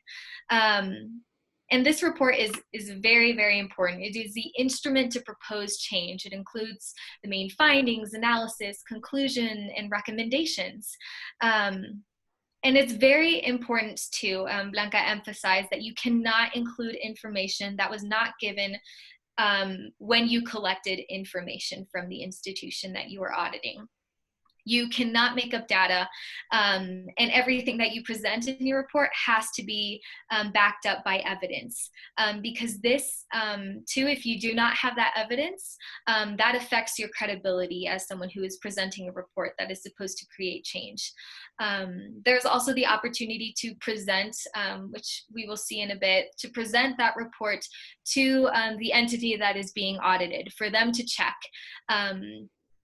And this report is very, very important. It is the instrument to propose change. It includes the main findings, analysis, conclusion, and recommendations. And it's very important too, Blanca emphasized that you cannot include information that was not given when you collected information from the institution that you are auditing. You cannot make up data, and everything that you present in your report has to be backed up by evidence. Because this, too, if you do not have that evidence, that affects your credibility as someone who is presenting a report that is supposed to create change. There's also the opportunity to present, which we will see in a bit, to present that report to the entity that is being audited, for them to check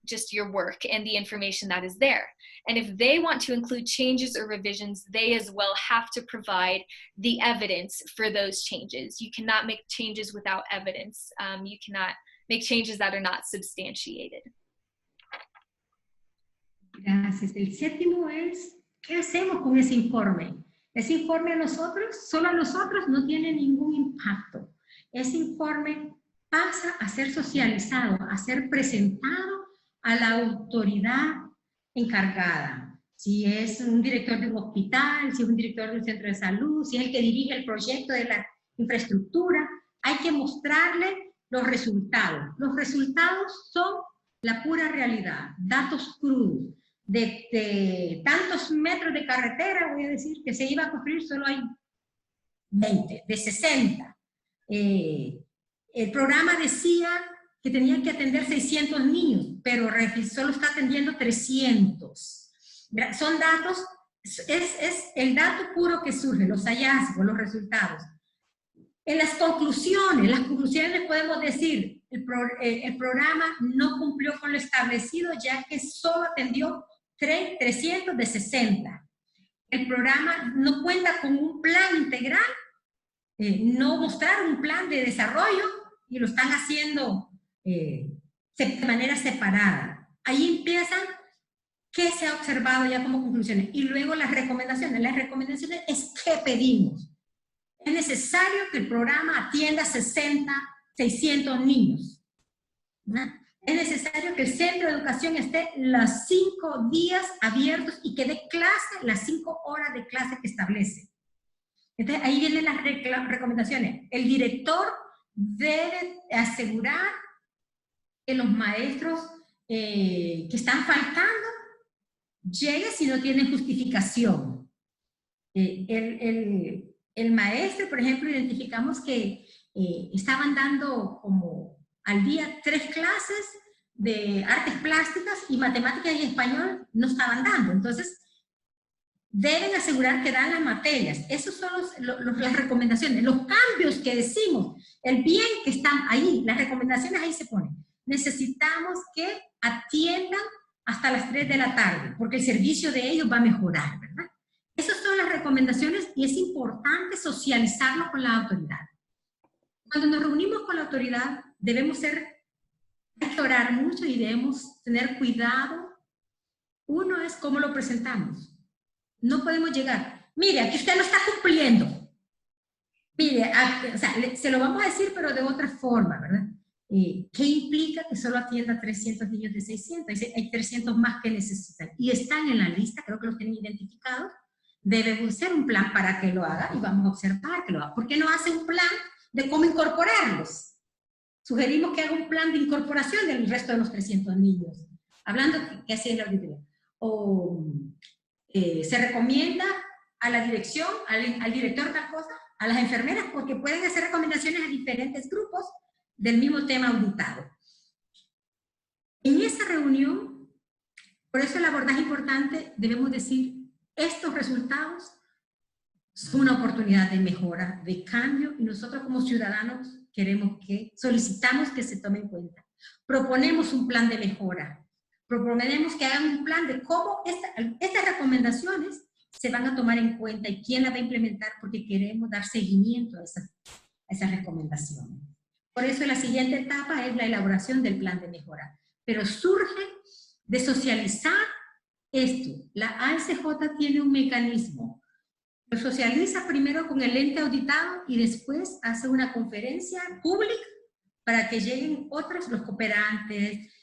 just your work and the information that is there. And if they want to include changes or revisions, they as well have to provide the evidence for those changes. You cannot make changes without evidence. You cannot make changes that are not substantiated. Gracias. El séptimo es, ¿qué hacemos con ese informe? Ese informe solo a nosotros no tiene ningún impacto. Ese informe pasa a ser socializado, a ser presentado a la autoridad encargada. Si es un director de un hospital, si es un director de un centro de salud, si es el que dirige el proyecto de la infraestructura, hay que mostrarle los resultados. Los resultados son la pura realidad, datos crudos. De tantos metros de carretera, voy a decir, que se iba a construir, solo hay 20, de 60. El programa decía que tenía que atender 600 niños, pero solo está atendiendo 300. Son datos, es el dato puro que surge, los hallazgos, los resultados. En las conclusiones podemos decir, el programa no cumplió con lo establecido, ya que solo atendió 300 de 60. El programa no cuenta con un plan integral, no mostraron un plan de desarrollo y lo están haciendo de manera separada. Ahí empiezan qué se ha observado ya como conclusiones. Y luego las recomendaciones. Las recomendaciones es qué pedimos. Es necesario que el programa atienda 600 niños, ¿no? Es necesario que el centro de educación esté los 5 días abiertos y que dé clase las 5 horas de clase que establece. Entonces ahí vienen las recomendaciones. El director debe asegurar que los maestros que están faltando lleguen si no tienen justificación. El maestro, por ejemplo, identificamos que estaban dando como al día 3 clases de artes plásticas y matemáticas y español no estaban dando. Entonces, deben asegurar que dan las materias. Esas son las recomendaciones, los cambios que decimos, el bien que están ahí, las recomendaciones ahí se ponen. Necesitamos que atiendan hasta las 3 de la tarde, porque el servicio de ellos va a mejorar, ¿verdad? Esas son las recomendaciones y es importante socializarlo con la autoridad. Cuando nos reunimos con la autoridad, hay que orar mucho y debemos tener cuidado. Uno es cómo lo presentamos. No podemos llegar, mire, aquí usted no está cumpliendo. Mire, o sea, se lo vamos a decir, pero de otra forma, ¿verdad? ¿Qué implica que solo atienda 300 niños de 600? Hay 300 más que necesitan. Y están en la lista, creo que los tienen identificados. Debe ser un plan para que lo haga y vamos a observar que lo haga. ¿Por qué no hace un plan de cómo incorporarlos? Sugerimos que haga un plan de incorporación del resto de los 300 niños. Hablando que hacía la auditoría. O se recomienda a la dirección, al director tal cosa, a las enfermeras, porque pueden hacer recomendaciones a diferentes grupos del mismo tema auditado. En esa reunión, por eso el abordaje importante, debemos decir, estos resultados son una oportunidad de mejora, de cambio, y nosotros como ciudadanos solicitamos que se tome en cuenta. Proponemos un plan de mejora, proponemos que hagan un plan de cómo estas recomendaciones se van a tomar en cuenta y quién las va a implementar, porque queremos dar seguimiento a esas recomendaciones. Por eso la siguiente etapa es la elaboración del plan de mejora, pero surge de socializar esto. La ASJ tiene un mecanismo. Lo socializa primero con el ente auditado y después hace una conferencia pública para que lleguen otros, los cooperantes,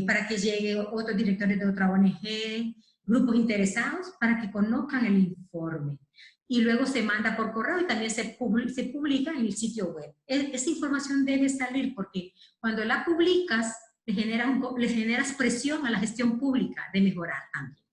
para que lleguen otros directores de otra ONG, grupos interesados, para que conozcan el informe. Y luego se manda por correo y también se publica en el sitio web. Esa información debe salir porque cuando la publicas, le generas presión a la gestión pública de mejorar también.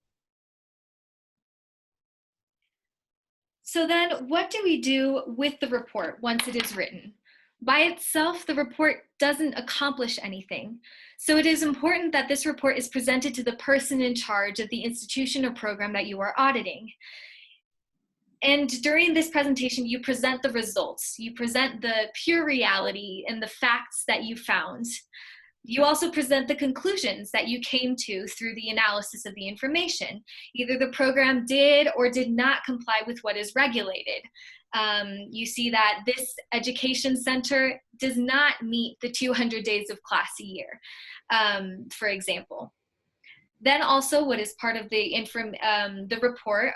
So then what do we do with the report once it is written? By itself, the report doesn't accomplish anything. So it is important that this report is presented to the person in charge of the institution or program that you are auditing. And during this presentation, you present the results. You present the pure reality and the facts that you found. You also present the conclusions that you came to through the analysis of the information. Either the program did or did not comply with what is regulated. You see that this education center does not meet the 200 days of class a year, for example. Then also what is part of the report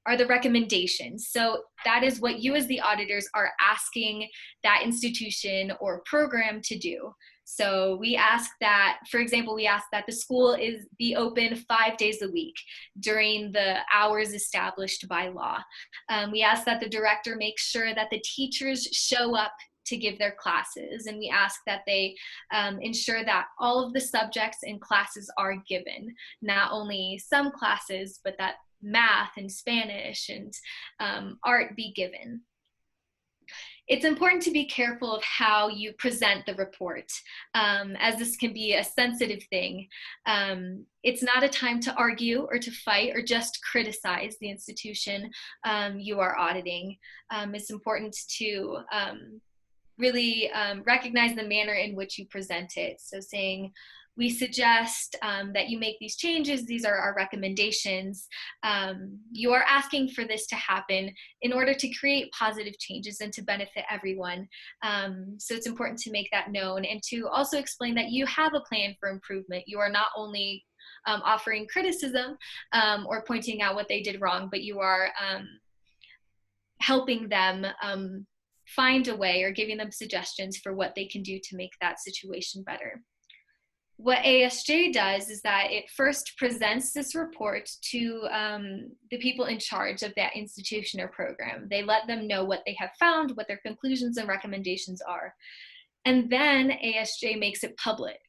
are the recommendations. So that is what you as the auditors are asking that institution or program to do. So we ask that, for example, we ask that the school be open 5 days a week during the hours established by law. We ask that the director make sure that the teachers show up to give their classes, and we ask that they ensure that all of the subjects and classes are given, not only some classes, but that math and Spanish and art be given. It's important to be careful of how you present the report, as this can be a sensitive thing. It's not a time to argue or to fight or just criticize the institution you are auditing. It's important to really recognize the manner in which you present it. So saying, we suggest that you make these changes. These are our recommendations. You are asking for this to happen in order to create positive changes and to benefit everyone. So it's important to make that known and to also explain that you have a plan for improvement. You are not only offering criticism or pointing out what they did wrong, but you are helping them find a way or giving them suggestions for what they can do to make that situation better. What ASJ does is that it first presents this report to the people in charge of that institution or program. They let them know what they have found, what their conclusions and recommendations are. And then ASJ makes it public,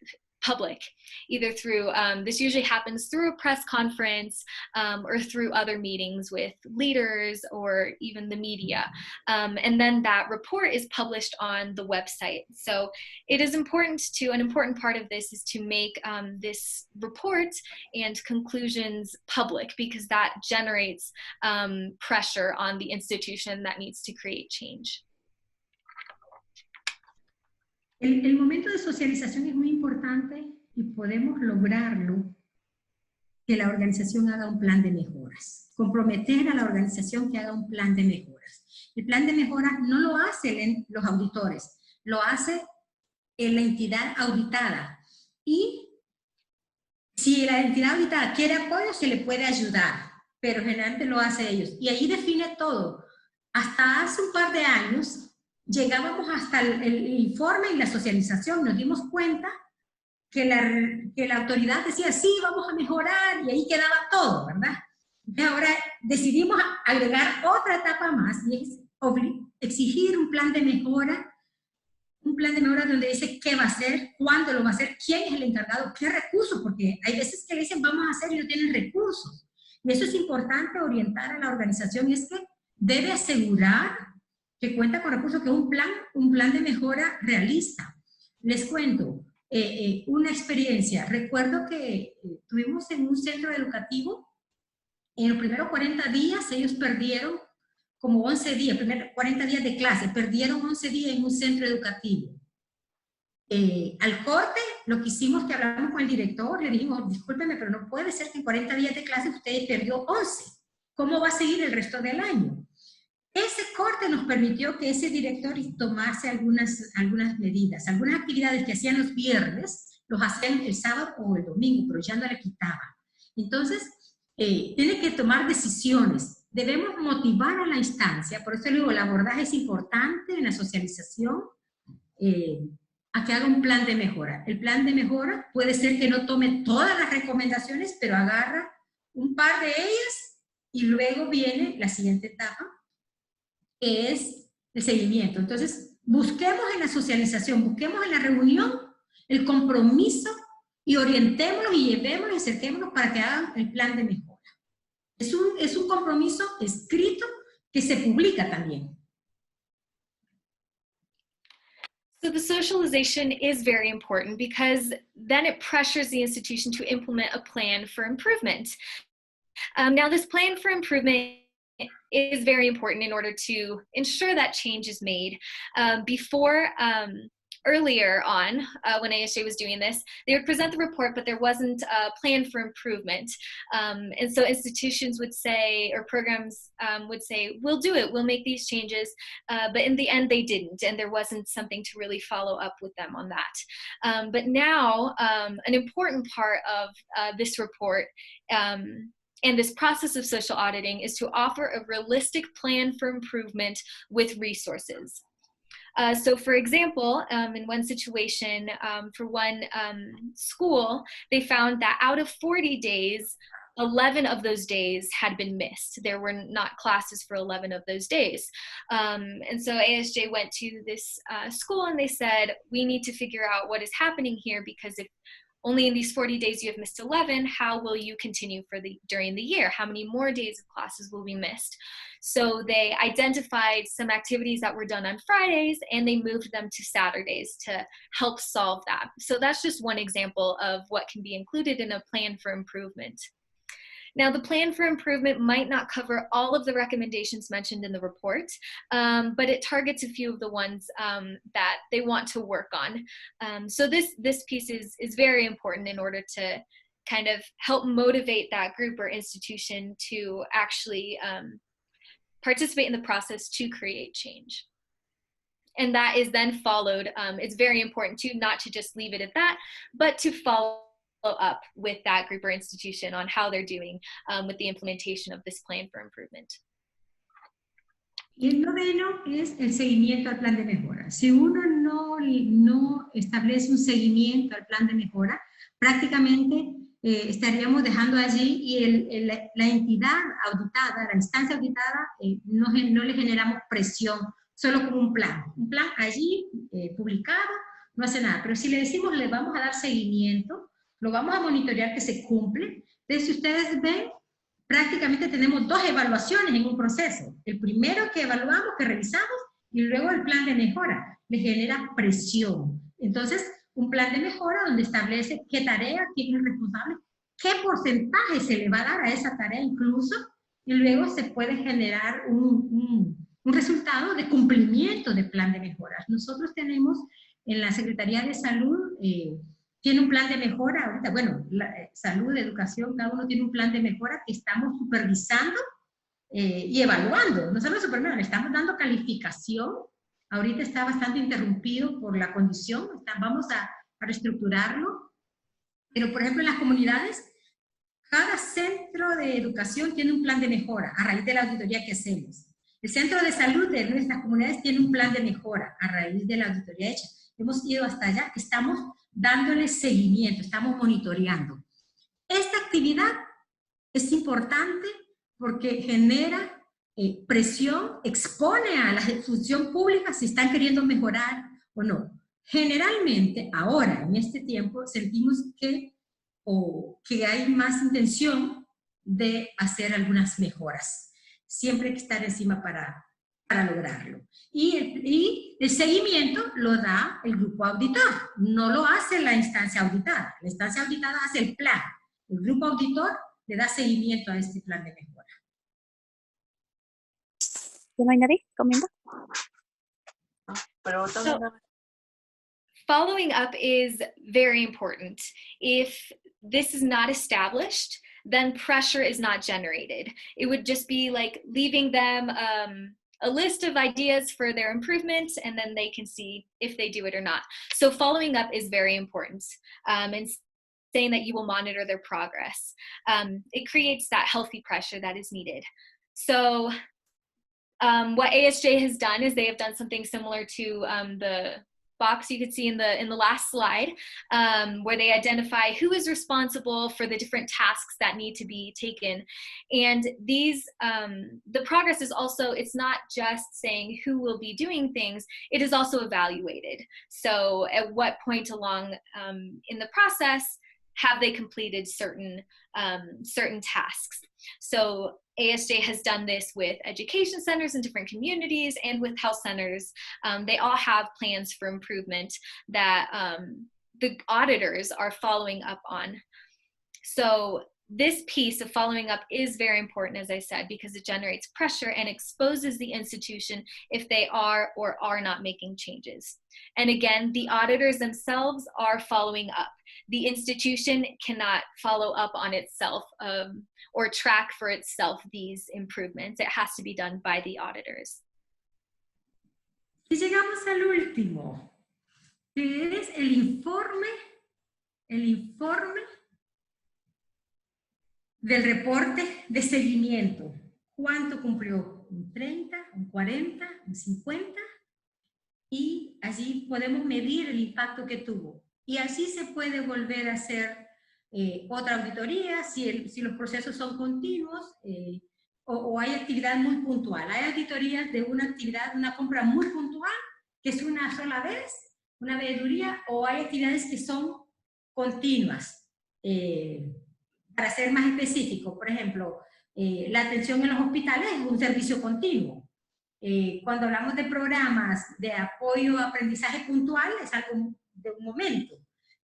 either through, this usually happens through a press conference or through other meetings with leaders or even the media. And then that report is published on the website. So it is important an important part of this is to make this report and conclusions public, because that generates pressure on the institution that needs to create change. El momento de socialización es muy importante y podemos lograrlo que la organización haga un plan de mejoras. Comprometer a la organización que haga un plan de mejoras. El plan de mejoras no lo hacen los auditores, lo hace la entidad auditada. Y si la entidad auditada quiere apoyo, se le puede ayudar, pero generalmente lo hace ellos. Y ahí define todo. Hasta hace un par de años, llegábamos hasta el informe y la socialización, nos dimos cuenta que la autoridad decía, sí, vamos a mejorar, y ahí quedaba todo, ¿verdad? Y ahora decidimos agregar otra etapa más, y es exigir un plan de mejora donde dice qué va a hacer, cuándo lo va a hacer, quién es el encargado, qué recursos, porque hay veces que le dicen vamos a hacer y no tienen recursos. Y eso es importante orientar a la organización, y es que debe asegurar que cuenta con recursos, que es un plan de mejora realista. Les cuento una experiencia. Recuerdo que tuvimos en un centro educativo, en los primeros 40 días, ellos perdieron como 11 días, primeros 40 días de clase, perdieron 11 días en un centro educativo. Al corte, lo que hicimos, que hablamos con el director, le dijimos, discúlpeme, pero no puede ser que en 40 días de clase usted perdió 11. ¿Cómo va a seguir el resto del año? Ese corte nos permitió que ese director tomase algunas medidas, algunas actividades que hacían los viernes, los hacían el sábado o el domingo, pero ya no le quitaba. Entonces, tiene que tomar decisiones. Debemos motivar a la instancia, por eso le digo, el abordaje es importante en la socialización, a que haga un plan de mejora. El plan de mejora puede ser que no tome todas las recomendaciones, pero agarra un par de ellas y luego viene la siguiente etapa, que es el seguimiento. Entonces, busquemos en la socialización, busquemos en la reunión el compromiso y orientémonos y llevémonos y acerquémonos para que hagan el plan de mejora. Es un compromiso escrito que se publica también. So the socialization is very important because then it pressures the institution to implement a plan for improvement. Now, this plan for improvement is very important in order to ensure that change is made. Earlier on, when ASJ was doing this, they would present the report, but there wasn't a plan for improvement. And so institutions would say, or programs would say, we'll do it, we'll make these changes, but in the end they didn't, and there wasn't something to really follow up with them on that. But now, an important part of this report And this process of social auditing is to offer a realistic plan for improvement with resources. So for example, in one situation, for one school, they found that out of 40 days, 11 of those days had been missed. There were not classes for 11 of those days. And so ASJ went to this school and they said, we need to figure out what is happening here, because if only in these 40 days you have missed 11, how will you continue during the year? How many more days of classes will be missed? So they identified some activities that were done on Fridays and they moved them to Saturdays to help solve that. So that's just one example of what can be included in a plan for improvement. Now, the plan for improvement might not cover all of the recommendations mentioned in the report, but it targets a few of the ones that they want to work on. So this piece is very important in order to kind of help motivate that group or institution to actually participate in the process to create change. And that is then followed, it's very important too, not to just leave it at that, but to follow up with that group or institution on how they're doing with the implementation of this plan for improvement. Y el noveno es el seguimiento al plan de mejora. Si uno no establece un seguimiento al plan de mejora, prácticamente estaríamos dejando allí y la entidad auditada, la instancia auditada, no le generamos presión, solo como un plan. Un plan allí publicado, no hace nada. Pero si le decimos, le vamos a dar seguimiento, lo vamos a monitorear que se cumple. Entonces, si ustedes ven, prácticamente tenemos dos evaluaciones en un proceso. El primero que evaluamos, que revisamos, y luego el plan de mejora. Le genera presión. Entonces, un plan de mejora donde establece qué tarea, quién es el responsable, qué porcentaje se le va a dar a esa tarea incluso, y luego se puede generar un resultado de cumplimiento del plan de mejoras. Nosotros tenemos en la Secretaría de Salud, tiene un plan de mejora ahorita, bueno, salud, educación, cada uno tiene un plan de mejora que estamos supervisando y evaluando. No solo supervisando, le estamos dando calificación. Ahorita está bastante interrumpido por la condición, vamos a reestructurarlo. Pero, por ejemplo, en las comunidades, cada centro de educación tiene un plan de mejora a raíz de la auditoría que hacemos. El centro de salud de nuestras comunidades tiene un plan de mejora a raíz de la auditoría hecha. Hemos ido hasta allá, estamos dándole seguimiento, estamos monitoreando. Esta actividad es importante porque genera presión, expone a la función pública si están queriendo mejorar o no. Generalmente, ahora, en este tiempo, sentimos que hay más intención de hacer algunas mejoras. Siempre hay que estar encima para lograrlo. Y el seguimiento lo da el grupo auditor, no lo hace la instancia auditada. La instancia auditada hace el plan. El grupo auditor le da seguimiento a este plan de mejora. ¿No hay nadie comiendo? So, following up is very important. If this is not established, then pressure is not generated. It would just be like leaving them a list of ideas for their improvements, and then they can see if they do it or not. So following up is very important, and saying that you will monitor their progress. It creates that healthy pressure that is needed. So what ASJ has done is they have done something similar to the box you could see in the last slide, where they identify who is responsible for the different tasks that need to be taken. And these, the progress is also, it's not just saying who will be doing things, it is also evaluated. So at what point along in the process have they completed certain tasks? So ASJ has done this with education centers in different communities and with health centers. They all have plans for improvement that the auditors are following up on. So this piece of following up is very important, as I said, because it generates pressure and exposes the institution if they are or are not making changes. And again, the auditors themselves are following up. The institution cannot follow up on itself or track for itself these improvements. It has to be done by the auditors. Y llegamos al último, que es el informe del reporte de seguimiento. ¿Cuánto cumplió? ¿Un 30, un 40, un 50? Y allí podemos medir el impacto que tuvo. Y así se puede volver a hacer otra auditoría si los procesos son continuos o hay actividad muy puntual. Hay auditorías de una actividad, una compra muy puntual, que es una sola vez, una veeduría, o hay actividades que son continuas. Para ser más específico, por ejemplo, la atención en los hospitales es un servicio continuo. Cuando hablamos de programas de apoyo a aprendizaje puntual, es algo de un momento.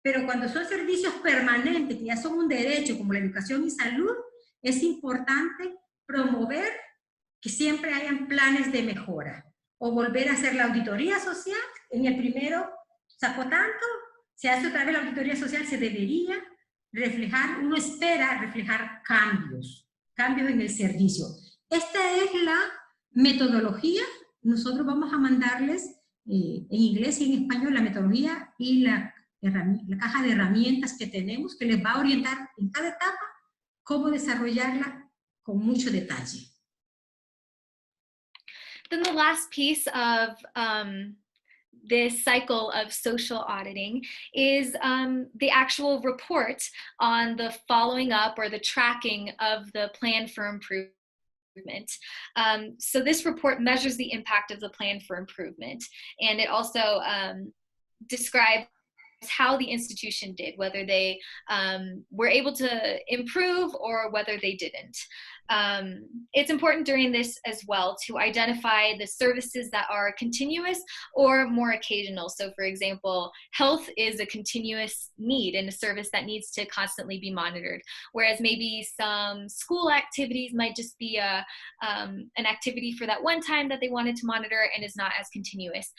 Pero cuando son servicios permanentes, que ya son un derecho, como la educación y salud, es importante promover que siempre hayan planes de mejora. O volver a hacer la auditoría social. En el primero sacó tanto, se hace otra vez la auditoría social, se debería reflejar, uno espera reflejar cambios en el servicio. Esta es la metodología. Nosotros vamos a mandarles en inglés y en español la metodología y la caja de herramientas que tenemos, que les va a orientar en cada etapa cómo desarrollarla con mucho detalle. Then the last piece of this cycle of social auditing is the actual report on the following up or the tracking of the plan for improvement. So this report measures the impact of the plan for improvement, and it also describes how the institution did, whether they were able to improve or whether they didn't. It's important during this as well to identify the services that are continuous or more occasional. So for example, health is a continuous need and a service that needs to constantly be monitored, whereas maybe some school activities might just be an activity for that one time that they wanted to monitor and is not as continuous.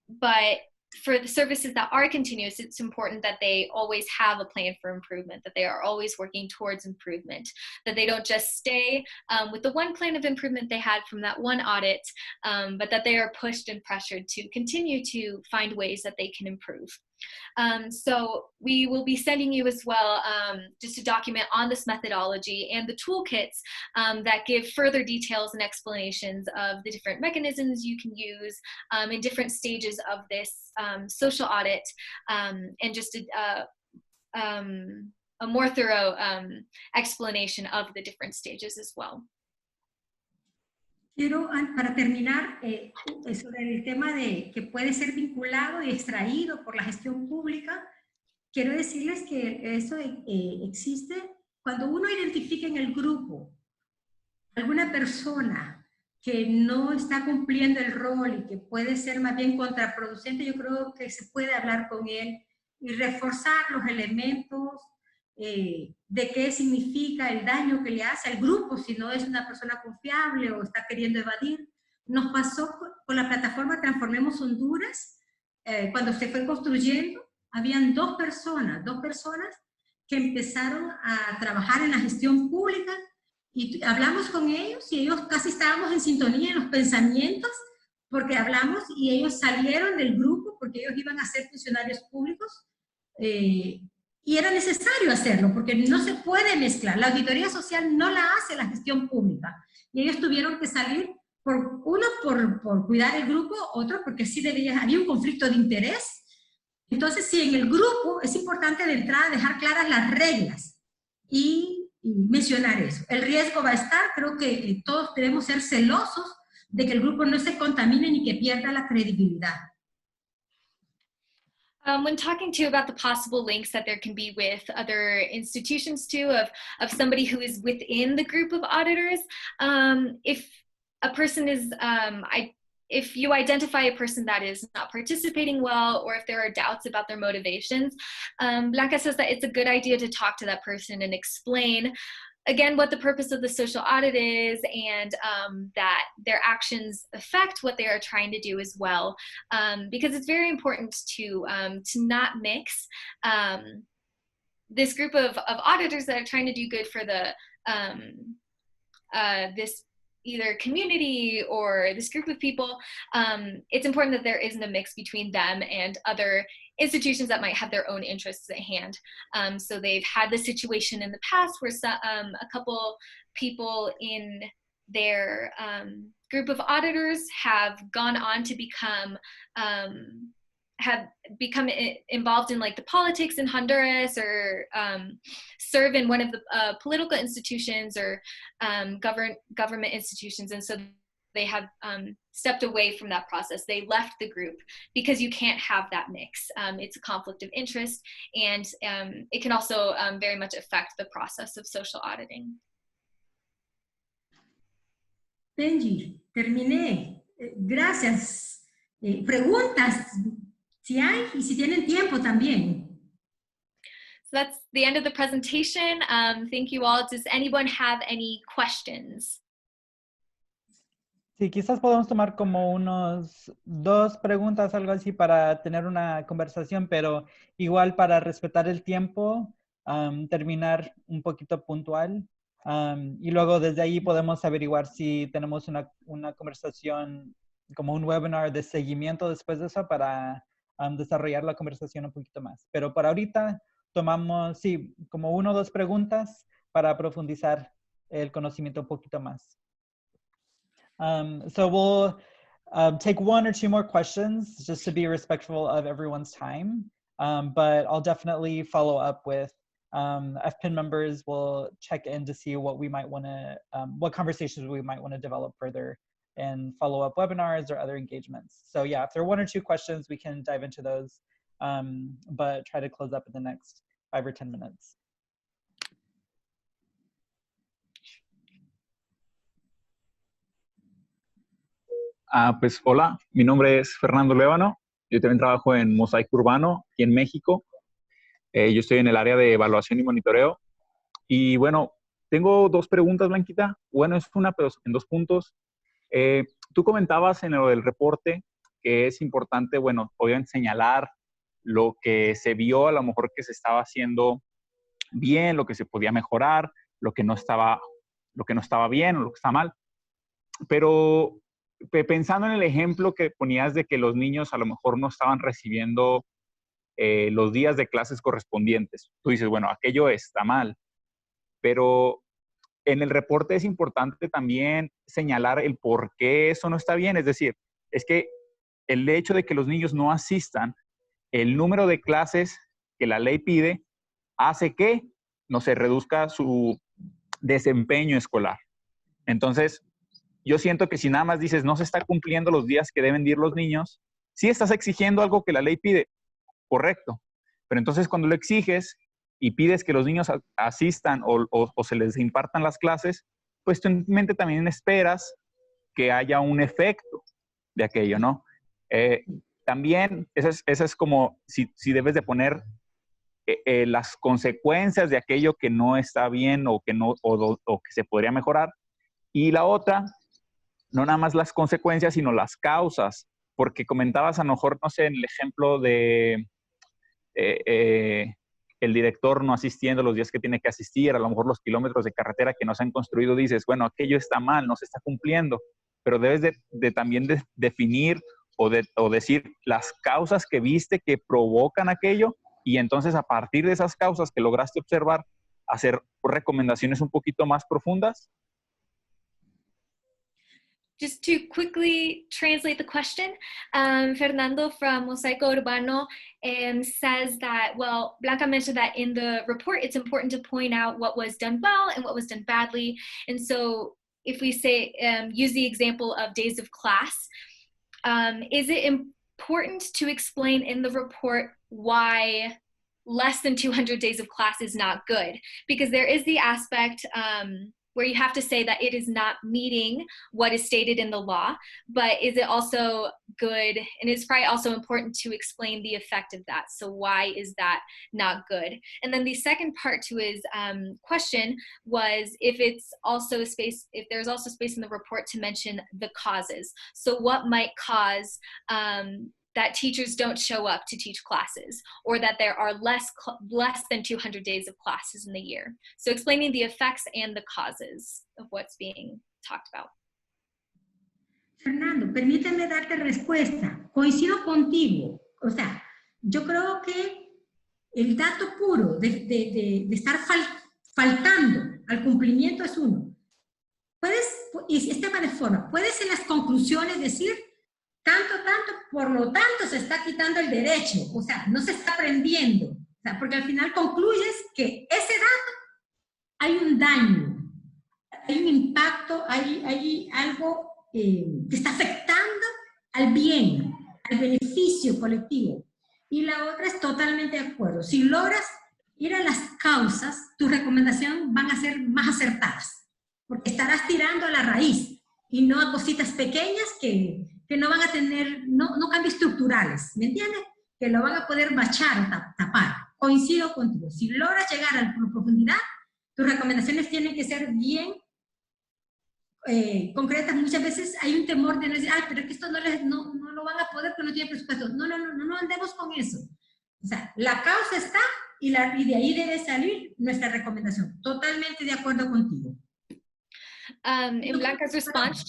But for the services that are continuous, it's important that they always have a plan for improvement, that they are always working towards improvement, that they don't just stay with the one plan of improvement they had from that one audit, but that they are pushed and pressured to continue to find ways that they can improve. So we will be sending you as well just a document on this methodology and the toolkits that give further details and explanations of the different mechanisms you can use in different stages of this social audit, and just a more thorough explanation of the different stages as well. Quiero, para terminar, sobre el tema de que puede ser vinculado y extraído por la gestión pública, quiero decirles que eso existe cuando uno identifica en el grupo alguna persona que no está cumpliendo el rol y que puede ser más bien contraproducente. Yo creo que se puede hablar con él y reforzar los elementos de qué significa el daño que le hace al grupo si no es una persona confiable o está queriendo evadir. Nos pasó con la plataforma Transformemos Honduras, cuando se fue construyendo, habían dos personas que empezaron a trabajar en la gestión pública y hablamos con ellos y ellos casi estábamos en sintonía en los pensamientos porque hablamos y ellos salieron del grupo porque ellos iban a ser funcionarios públicos. Y era necesario hacerlo, porque no se puede mezclar. La auditoría social no la hace la gestión pública. Y ellos tuvieron que salir, uno por cuidar el grupo, otro porque sí había un conflicto de interés. Entonces, sí, en el grupo es importante de entrada dejar claras las reglas y mencionar eso. El riesgo va a estar, creo que todos debemos ser celosos de que el grupo no se contamine ni que pierda la credibilidad. When talking to you about the possible links that there can be with other institutions too, of somebody who is within the group of auditors, if a person is, if you identify a person that is not participating well, or if there are doubts about their motivations, Blanca says that it's a good idea to talk to that person and explain again what the purpose of the social audit is, and that their actions affect what they are trying to do as well, because it's very important to not mix this group of auditors that are trying to do good for the this either community or this group of people. It's important that there isn't a mix between them and other institutions that might have their own interests at hand. So they've had the situation in the past where a couple people in their group of auditors have gone on to become involved in like the politics in Honduras, or serve in one of the political institutions or government institutions, and so they have stepped away from that process. They left the group because you can't have that mix. It's a conflict of interest, and it can also very much affect the process of social auditing. Benji, terminé. Gracias. Preguntas, si hay, y si tienen tiempo también. So that's the end of the presentation. Thank you all. Does anyone have any questions? Sí, quizás podemos tomar como unos 2 preguntas, algo así, para tener una conversación, pero igual para respetar el tiempo, terminar un poquito puntual. Y luego desde ahí podemos averiguar si tenemos una conversación, como un webinar de seguimiento después de eso, para desarrollar la conversación un poquito más. Pero por ahorita tomamos, sí, como 1 o 2 preguntas para profundizar el conocimiento un poquito más. So we'll take 1 or 2 more questions just to be respectful of everyone's time. But I'll definitely follow up with FPIN members. Will check in to see what we might want to, what conversations we might want to develop further in follow-up webinars or other engagements. So yeah, if there are 1 or 2 questions, we can dive into those, but try to close up in the next 5 or 10 minutes. Pues hola, mi nombre es Fernando Lévano. Yo también trabajo en Mosaico Urbano, aquí en México. Yo estoy en el área de evaluación y monitoreo. Y bueno, tengo 2 preguntas, Blanquita. Bueno, es una, pero en 2 puntos. Tú comentabas en lo del reporte que es importante, bueno, obviamente señalar lo que se vio, a lo mejor que se estaba haciendo bien, lo que se podía mejorar, lo que no estaba bien o lo que está mal. Pero pensando en el ejemplo que ponías de que los niños a lo mejor no estaban recibiendo los días de clases correspondientes, tú dices, bueno, aquello está mal, pero en el reporte es importante también señalar el por qué eso no está bien. Es decir, es que el hecho de que los niños no asistan, el número de clases que la ley pide, hace que no se reduzca su desempeño escolar. Entonces, yo siento que si nada más dices no se está cumpliendo los días que deben ir los niños, sí estás exigiendo algo que la ley pide, correcto. Pero entonces cuando lo exiges y pides que los niños asistan o se les impartan las clases, pues tu mente también esperas que haya un efecto de aquello, ¿no? También, esa es como si debes de poner las consecuencias de aquello que no está bien o que se podría mejorar. Y la otra, no nada más las consecuencias, sino las causas, porque comentabas a lo mejor, no sé, en el ejemplo de el director no asistiendo los días que tiene que asistir, a lo mejor los kilómetros de carretera que no se han construido, dices, bueno, aquello está mal, no se está cumpliendo, pero debes de también definir o decir las causas que viste que provocan aquello, y entonces a partir de esas causas que lograste observar, hacer recomendaciones un poquito más profundas. Just to quickly translate the question, Fernando from Mosaico Urbano says that, well, Blanca mentioned that in the report, it's important to point out what was done well and what was done badly. And so if we say, use the example of days of class, is it important to explain in the report why less than 200 days of class is not good? Because there is the aspect where you have to say that it is not meeting what is stated in the law, but is it also good? And it's probably also important to explain the effect of that. So why is that not good? And then the second part to his question was if there's also space in the report to mention the causes. So what might cause that teachers don't show up to teach classes, or that there are less than 200 days of classes in the year. So explaining the effects and the causes of what's being talked about. Fernando, permíteme darte respuesta. Coincido contigo. O sea, Yo creo que el dato puro de estar faltando al cumplimiento es uno. Puedes, y este va de forma, puedes en las conclusiones decir, tanto, por lo tanto se está quitando el derecho, o sea, no se está aprendiendo, o sea, porque al final concluyes que ese dato hay un daño, hay un impacto, hay algo que está afectando al bien, al beneficio colectivo. Y la otra es totalmente de acuerdo. Si logras ir a las causas, tus recomendaciones van a ser más acertadas, porque estarás tirando a la raíz y no a cositas pequeñas que no van a tener, no cambios estructurales, ¿me entiendes? Que lo van a poder bachar o tapar. Coincido contigo. Si logras llegar a la profundidad, tus recomendaciones tienen que ser bien concretas. Muchas veces hay un temor de decir, ay, pero es que esto no lo van a poder porque no tiene presupuesto. No andemos con eso. O sea, la causa está y de ahí debe salir nuestra recomendación. Totalmente de acuerdo contigo. In Blanca's response,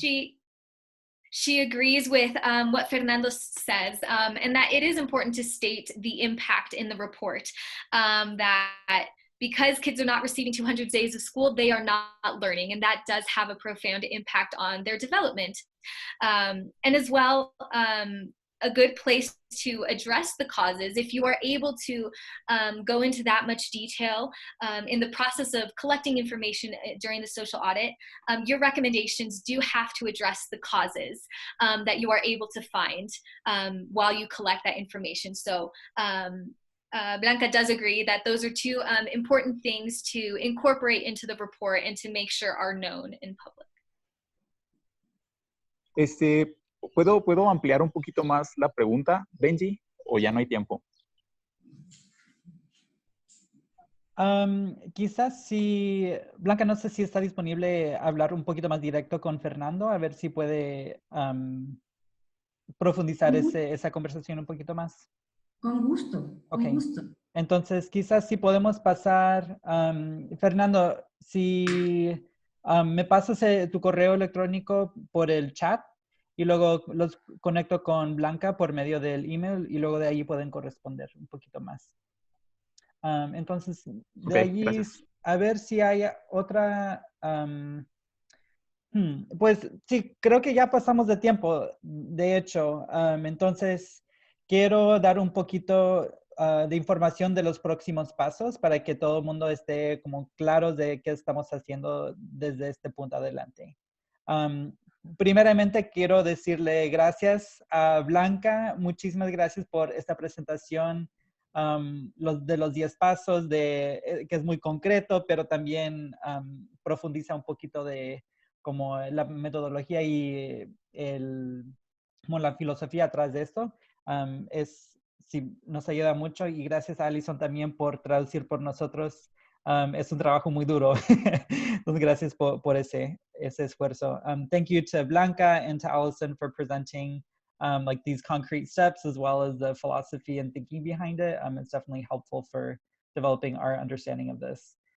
she agrees with what Fernando says, and that it is important to state the impact in the report, that because kids are not receiving 200 days of school, they are not learning, and that does have a profound impact on their development. And as well, a good place to address the causes, if you are able to go into that much detail in the process of collecting information during the social audit, your recommendations do have to address the causes that you are able to find while you collect that information. So Blanca does agree that those are two important things to incorporate into the report and to make sure are known in public. ¿Puedo ampliar un poquito más la pregunta, Benji? ¿O ya no hay tiempo? Quizás si, Blanca, no sé si está disponible hablar un poquito más directo con Fernando, a ver si puede profundizar esa conversación un poquito más. Con gusto, okay. Con gusto. Entonces, quizás si podemos pasar, Fernando, si me pasas tu correo electrónico por el chat y luego los conecto con Blanca por medio del email y luego de ahí pueden corresponder un poquito más. Entonces, de allí, gracias. A ver si hay otra... pues sí, creo que ya pasamos de tiempo, de hecho. Entonces, quiero dar un poquito de información de los próximos pasos para que todo el mundo esté como claros de qué estamos haciendo desde este punto adelante. Primeramente, quiero decirle gracias a Blanca. Muchísimas gracias por esta presentación de los 10 pasos, que es muy concreto, pero también profundiza un poquito de como la metodología y como la filosofía atrás de esto. Sí, nos ayuda mucho y gracias a Alison también por traducir por nosotros. Es un trabajo muy duro. Entonces, gracias por ese esfuerzo. Thank you to Blanca and to Alison for presenting like these concrete steps as well as the philosophy and thinking behind it. It's definitely helpful for developing our understanding of this.